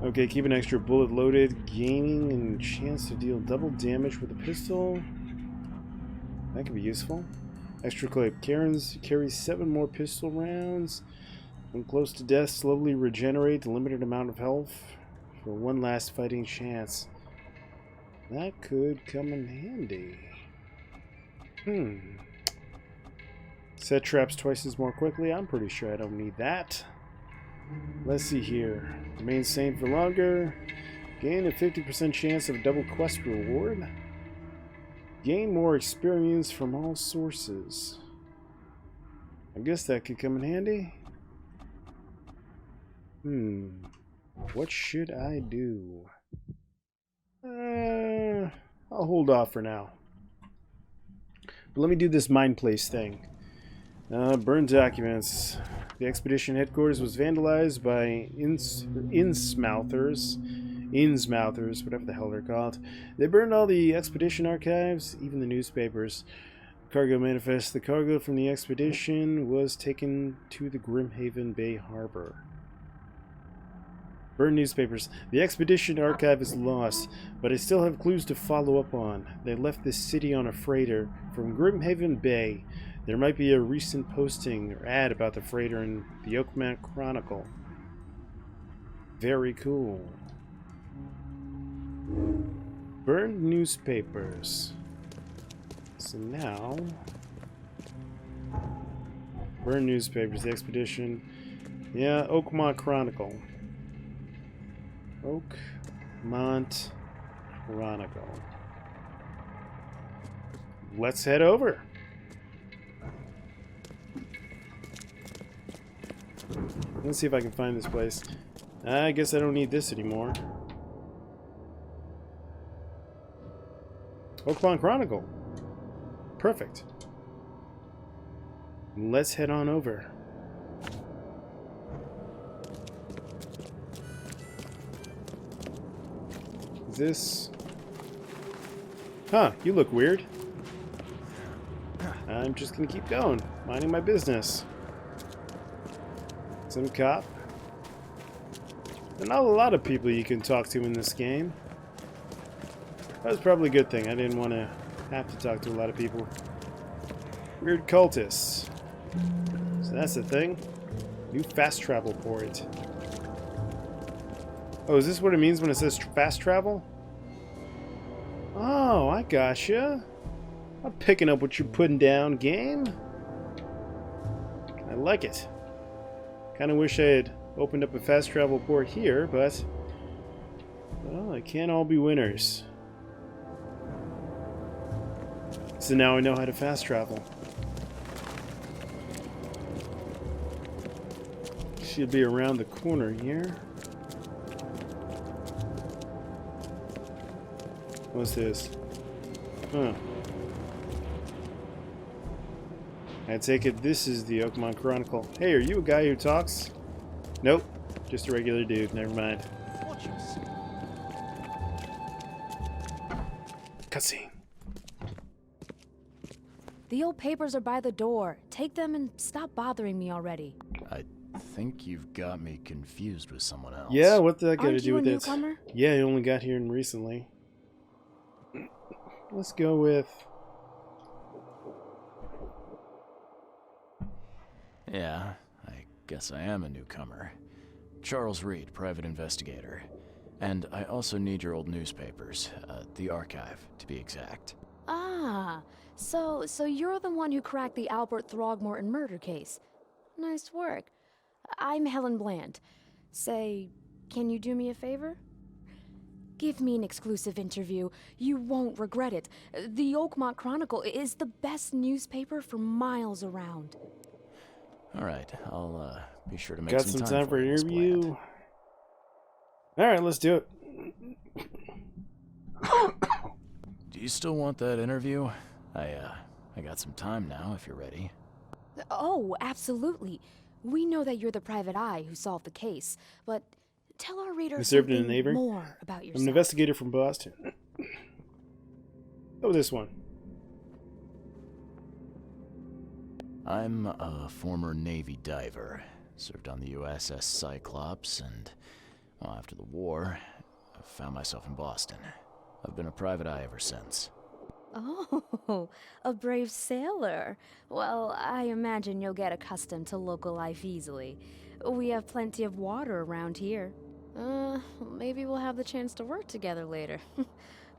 S1: Okay, keep an extra bullet loaded, gaining a chance to deal double damage with a pistol. That could be useful. Extra clip. Carries 7 more pistol rounds. When close to death, slowly regenerate the limited amount of health for 1 last fighting chance. That could come in handy. Set traps twice as more quickly. I'm pretty sure I don't need that. Let's see here. Remain sane for longer. Gain a 50% chance of double quest reward. Gain more experience from all sources. I guess that could come in handy. What should I do? I'll hold off for now. But let me do this mind place thing. Burned documents. The expedition headquarters was vandalized by Innsmouthers, whatever the hell they're called. They burned all the expedition archives, even the newspapers. Cargo manifest. The cargo from the expedition was taken to the Grimhaven Bay Harbor. Burned newspapers. The expedition archive is lost, but I still have clues to follow up on. They left this city on a freighter from Grimhaven Bay. There might be a recent posting or ad about the freighter in the Oakmont Chronicle. Very cool. Burned newspapers. So now... Burned newspapers, the expedition. Yeah, Oakmont Chronicle. Oakmont Chronicle. Let's head over. Let's see if I can find this place. I guess I don't need this anymore. Oakmont Chronicle. Perfect. Let's head on over. Is this... Huh, you look weird. I'm just gonna keep going, minding my business. Some cop. There's not a lot of people you can talk to in this game. That was probably a good thing. I didn't want to have to talk to a lot of people. Weird cultists. So that's the thing. New fast travel port. Oh, is this what it means when it says fast travel? Oh, I gotcha. I'm picking up what you're putting down, game. I like it. Kind of wish I had opened up a fast travel port here, but... well, it can't all be winners. So now I know how to fast travel. Should be around the corner here. What's this? Huh. I take it this is the Oakmont Chronicle. Hey, are you a guy who talks? Nope. Just a regular dude. Never mind. Cutscene.
S14: The old papers are by the door. Take them and stop bothering me already.
S2: I think you've got me confused with someone else.
S1: Yeah, what did that got to
S14: Aren't
S1: do
S14: you
S1: with
S14: a
S1: it?
S14: newcomer?
S1: Yeah, I only got here recently. Let's go with...
S2: Yeah, I guess I am a newcomer. Charles Reed, private investigator. And I also need your old newspapers, the archive, to be exact.
S14: Ah, so you're the one who cracked the Albert Throgmorton murder case. Nice work. I'm Helen Bland. Say, can you do me a favor? Give me an exclusive interview. You won't regret it. The Oakmont Chronicle is the best newspaper for miles around.
S2: All right, I'll be sure to make
S1: got some time for an
S2: you,
S1: interview. All right, let's do it.
S2: Do you still want that interview? I got some time now, if you're ready.
S14: Oh, absolutely. We know that you're the private eye who solved the case, but tell our readers something more about yourself.
S1: I'm an investigator from Boston. Oh, this one.
S2: I'm a former Navy diver. Served on the USS Cyclops, and well, after the war, I found myself in Boston. I've been a private eye ever since.
S14: Oh, a brave sailor. Well, I imagine you'll get accustomed to local life easily. We have plenty of water around here. Maybe we'll have the chance to work together later.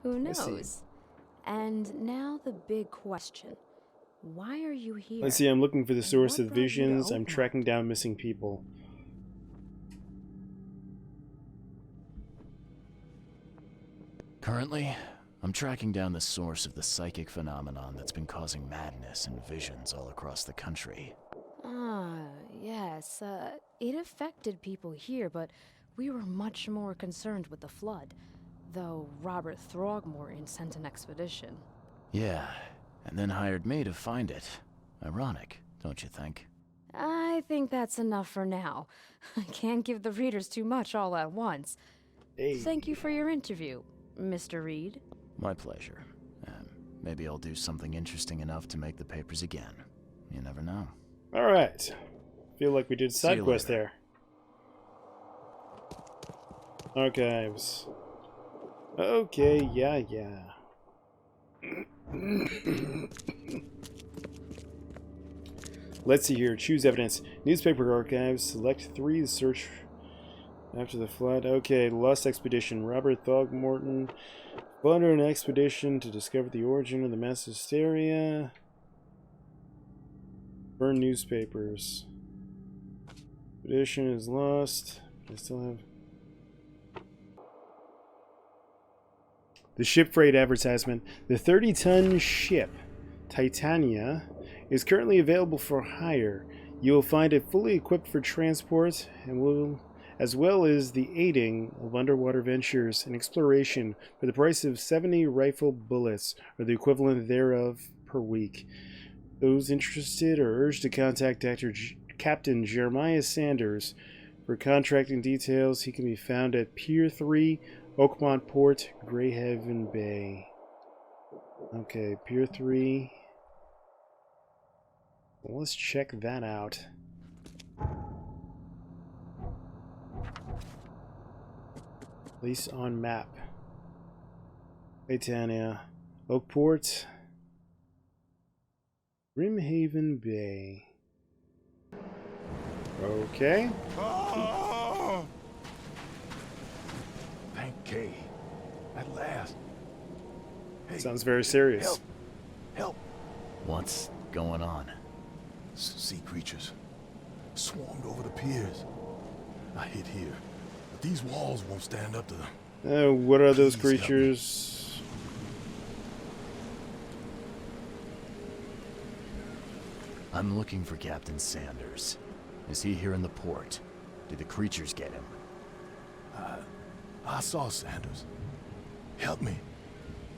S14: Who knows? And now the big question. Why are you here?
S1: Let's see, I'm looking for the source of visions. I'm tracking down missing people.
S2: Currently, I'm tracking down the source of the psychic phenomenon that's been causing madness and visions all across the country.
S14: Ah, yes. It affected people here, but we were much more concerned with the flood. Though Robert Throgmorton sent an expedition.
S2: Yeah, and then hired me to find it. Ironic. don't you think?
S14: I think that's enough for now. I can't give the readers too much all at once.
S1: Hey.
S14: Thank you for your interview, Mr. Reed.
S2: My pleasure. Maybe I'll do something interesting enough to make the papers again. You never know.
S1: All right. Feel like we did a side quest there. Archives. Okay, yeah. Let's see here. Choose evidence. Newspaper archives. Select 3 to search after the flood. Okay, Lost Expedition. Robert Throgmorton. Under an expedition to discover the origin of the mass hysteria. Burn newspapers. Expedition is lost. I still have... The ship freight advertisement. The 30-ton ship, Titania, is currently available for hire. You will find it fully equipped for transport and will... as well as the aiding of underwater ventures and exploration for the price of 70 rifle bullets, or the equivalent thereof, per week. Those interested are urged to contact Captain Jeremiah Sanders. For contracting details, he can be found at Pier 3, Oakmont Port, Greyhaven Bay. Okay, Pier 3. Well, let's check that out. Place on map. Titania. Oakport. Grimhaven Bay. Okay.
S3: Oh! Thank Kay. At last. Hey,
S1: sounds very serious.
S3: Help! Help!
S2: What's going on?
S3: Sea creatures. Swarmed over the piers. I hid here. But these walls won't stand up to them.
S1: What are those creatures?
S2: I'm looking for Captain Sanders. Is he here in the port? Did the creatures get him?
S3: I saw Sanders. Help me.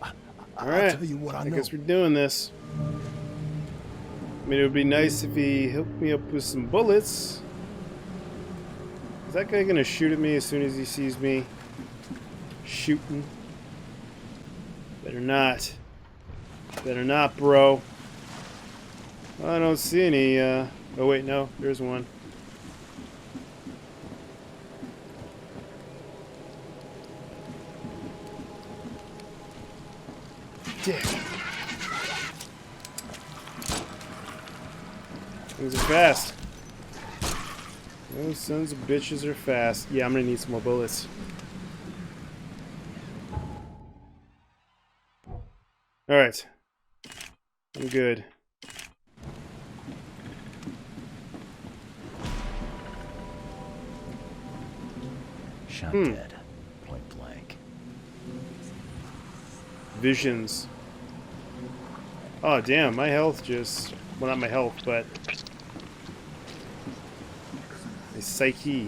S1: All right.
S3: I'll tell you what I know.
S1: guess we're doing this. I mean, it would be nice if he hooked me up with some bullets. Is that guy gonna shoot at me as soon as he sees me shooting? Better not. Better not, bro. I don't see any, oh wait, no, there's one. Dick. Things are fast. Those sons of bitches are fast. Yeah, I'm gonna need some more bullets. Alright. I'm good.
S2: Shot dead. Point blank.
S1: Visions. Oh, damn, my health just... Well, not my health, but... My psyche.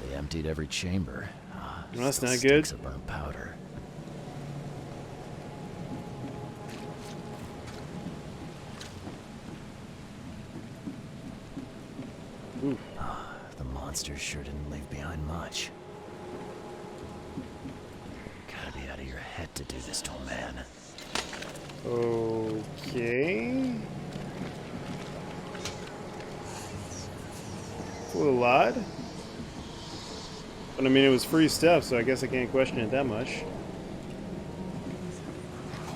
S2: They emptied every chamber.
S1: Well, that's
S2: Still
S1: not good.
S2: stinks of burnt powder. The monsters sure didn't leave behind much. Gotta be out of your head to do this to a man.
S1: Okay. It's a little odd. But I mean, it was free stuff, so I guess I can't question it that much.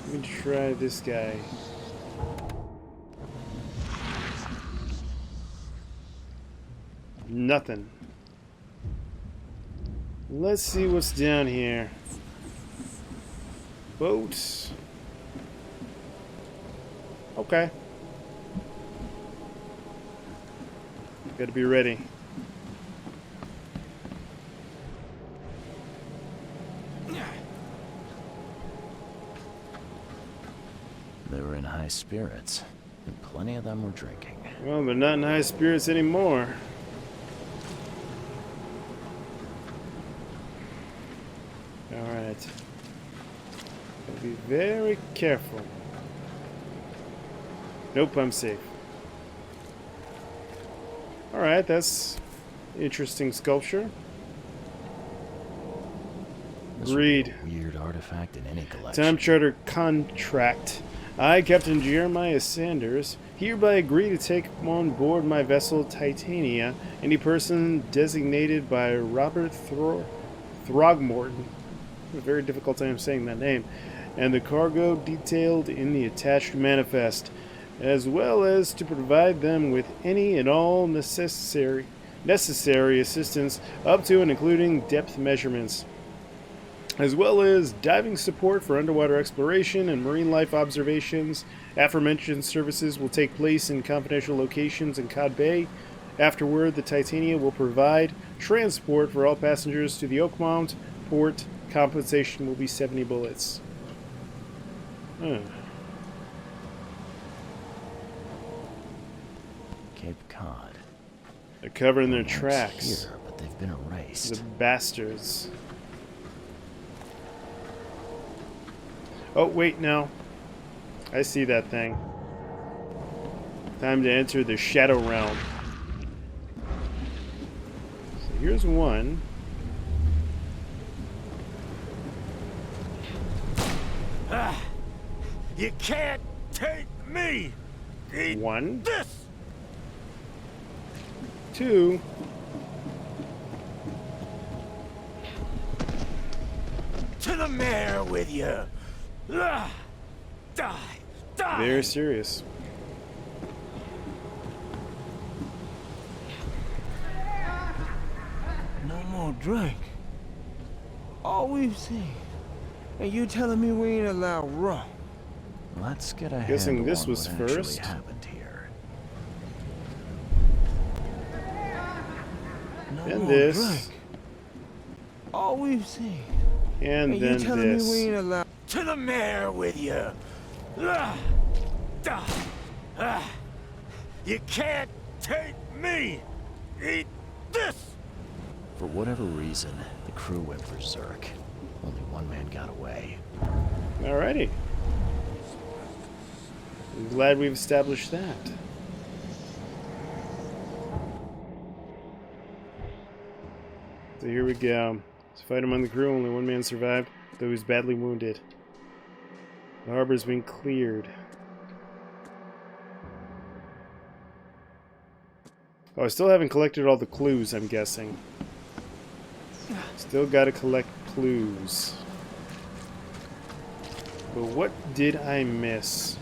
S1: Let me try this guy. Nothing. Let's see what's down here. Boats. Okay. Gotta be ready.
S2: They were in high spirits, and plenty of them were drinking.
S1: Well, they're not in high spirits anymore. Alright. Be very careful. Nope, I'm safe. Alright, that's interesting sculpture. Agreed.
S2: Weird artifact in any collection.
S1: Time charter contract. I, Captain Jeremiah Sanders, hereby agree to take on board my vessel Titania any person designated by Robert Throgmorton. A very difficult time saying that name. And the cargo detailed in the attached manifest, as well as to provide them with any and all necessary assistance up to and including depth measurements, as well as diving support for underwater exploration and marine life observations. Aforementioned services will take place in confidential locations in Cod Bay. Afterward, the Titania will provide transport for all passengers to the Oakmont port. Compensation will be 70 bullets.
S2: Cape Cod.
S1: They're covering their
S2: Marks
S1: tracks.
S2: Here, but they've been erased.
S1: The bastards. Oh, wait, no. I see that thing. Time to enter the Shadow Realm. So here's one.
S5: You can't take me! Eat
S1: One.
S5: this!
S1: Two.
S5: To the mayor with you! Die! Die!
S1: Very serious.
S8: No more drink. All we've seen. And you telling me we ain't allowed rum?
S2: Let's get a
S1: Guessing
S2: handle
S1: this
S2: on
S1: was
S2: what
S1: first.
S2: actually happened here.
S8: No
S1: And
S8: more
S1: this.
S8: drink. All we've seen.
S1: And
S8: And
S1: then
S8: you telling
S1: this.
S8: me we ain't allowed.
S5: To the mayor with you! Die! You can't take me! Eat this!
S2: For whatever reason, the crew went berserk. Only one man got away.
S1: Alrighty. I'm glad we've established that. So here we go. It's a fight among the crew. Only one man survived, though he was badly wounded. The harbor's been cleared. Oh, I still haven't collected all the clues, I'm guessing. Still gotta collect clues. But what did I miss?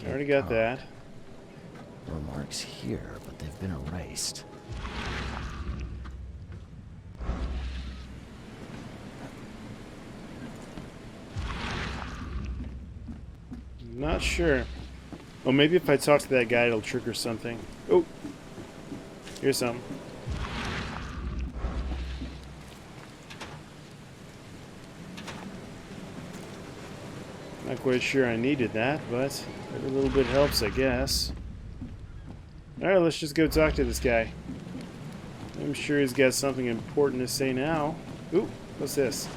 S1: I already got that.
S2: There are marks here, but they've been erased.
S1: Not sure. Oh, maybe if I talk to that guy, it'll trigger something. Oh, here's something. Not quite sure I needed that, but every little bit helps, I guess. Alright, let's just go talk to this guy. I'm sure he's got something important to say now. Ooh, what's this?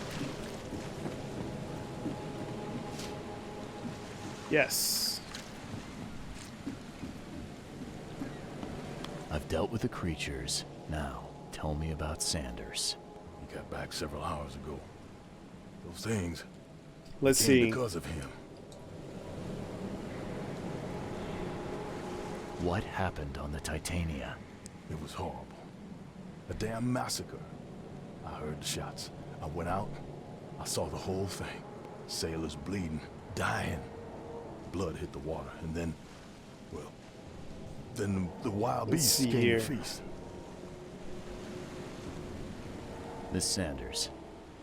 S1: Yes.
S2: I've dealt with the creatures. Now, tell me about Sanders.
S3: He got back several hours ago. Those things
S1: Let's
S3: came
S1: see.
S3: because of him.
S2: What happened on the Titania?
S3: It was horrible. A damn massacre. I heard the shots. I went out. I saw the whole thing. Sailors bleeding, dying. Blood hit the water, and then, well, then the wild
S1: Let's
S3: beasts
S1: see
S3: came
S1: here.
S3: to feast.
S2: This Sanders.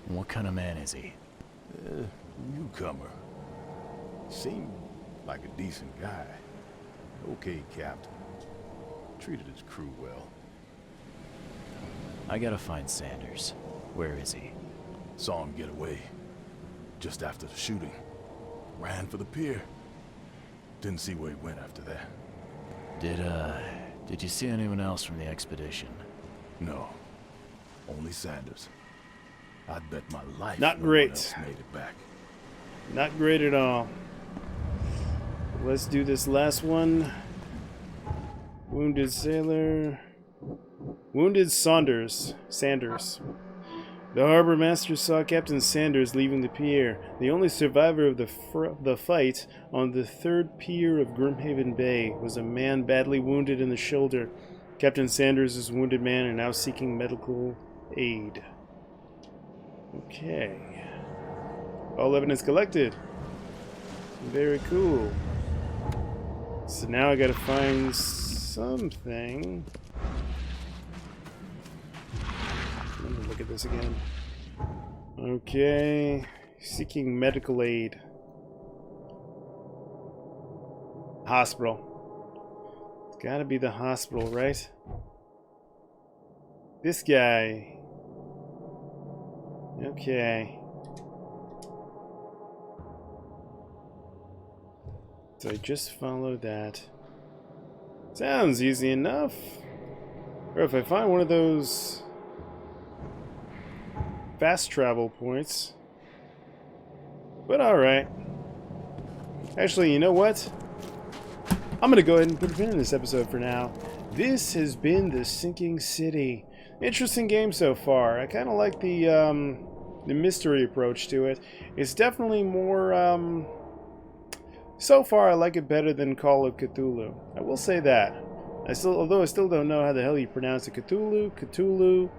S2: What kind of man is he?
S3: Newcomer. Seemed like a decent guy. Okay, Captain. Treated his crew well.
S2: I gotta find Sanders. Where is he?
S3: Saw him get away. Just after the shooting. Ran for the pier. Didn't see where he went after that.
S2: Did you see anyone else from the expedition?
S3: No. Only Sanders. I'd bet my life
S1: Not
S3: no one
S1: great.
S3: else made it back.
S1: Not great at all. Let's do this last one. Wounded sailor. Wounded Sanders. The harbor master saw Captain Sanders leaving the pier. The only survivor of the fight on the third pier of Grimhaven Bay was a man badly wounded in the shoulder. Captain Sanders is a wounded man and now seeking medical aid. Okay. All evidence collected. Very cool. So now I gotta find something. Let me look at this again. Okay. Seeking medical aid. Hospital. It's gotta be the hospital, right? This guy. Okay. So I just follow that. Sounds easy enough. Or if I find one of those fast travel points. But alright. Actually, you know what? I'm going to go ahead and put a pin in this episode for now. This has been The Sinking City. Interesting game so far. I kind of like the mystery approach to it. It's definitely more... so far, I like it better than Call of Cthulhu. I will say that. Although I still don't know how the hell you pronounce it. Cthulhu,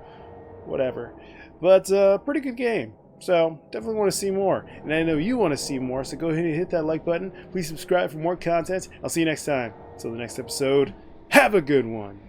S1: whatever. But pretty good game. So definitely want to see more. And I know you want to see more, so go ahead and hit that like button. Please subscribe for more content. I'll see you next time. Until the next episode, have a good one.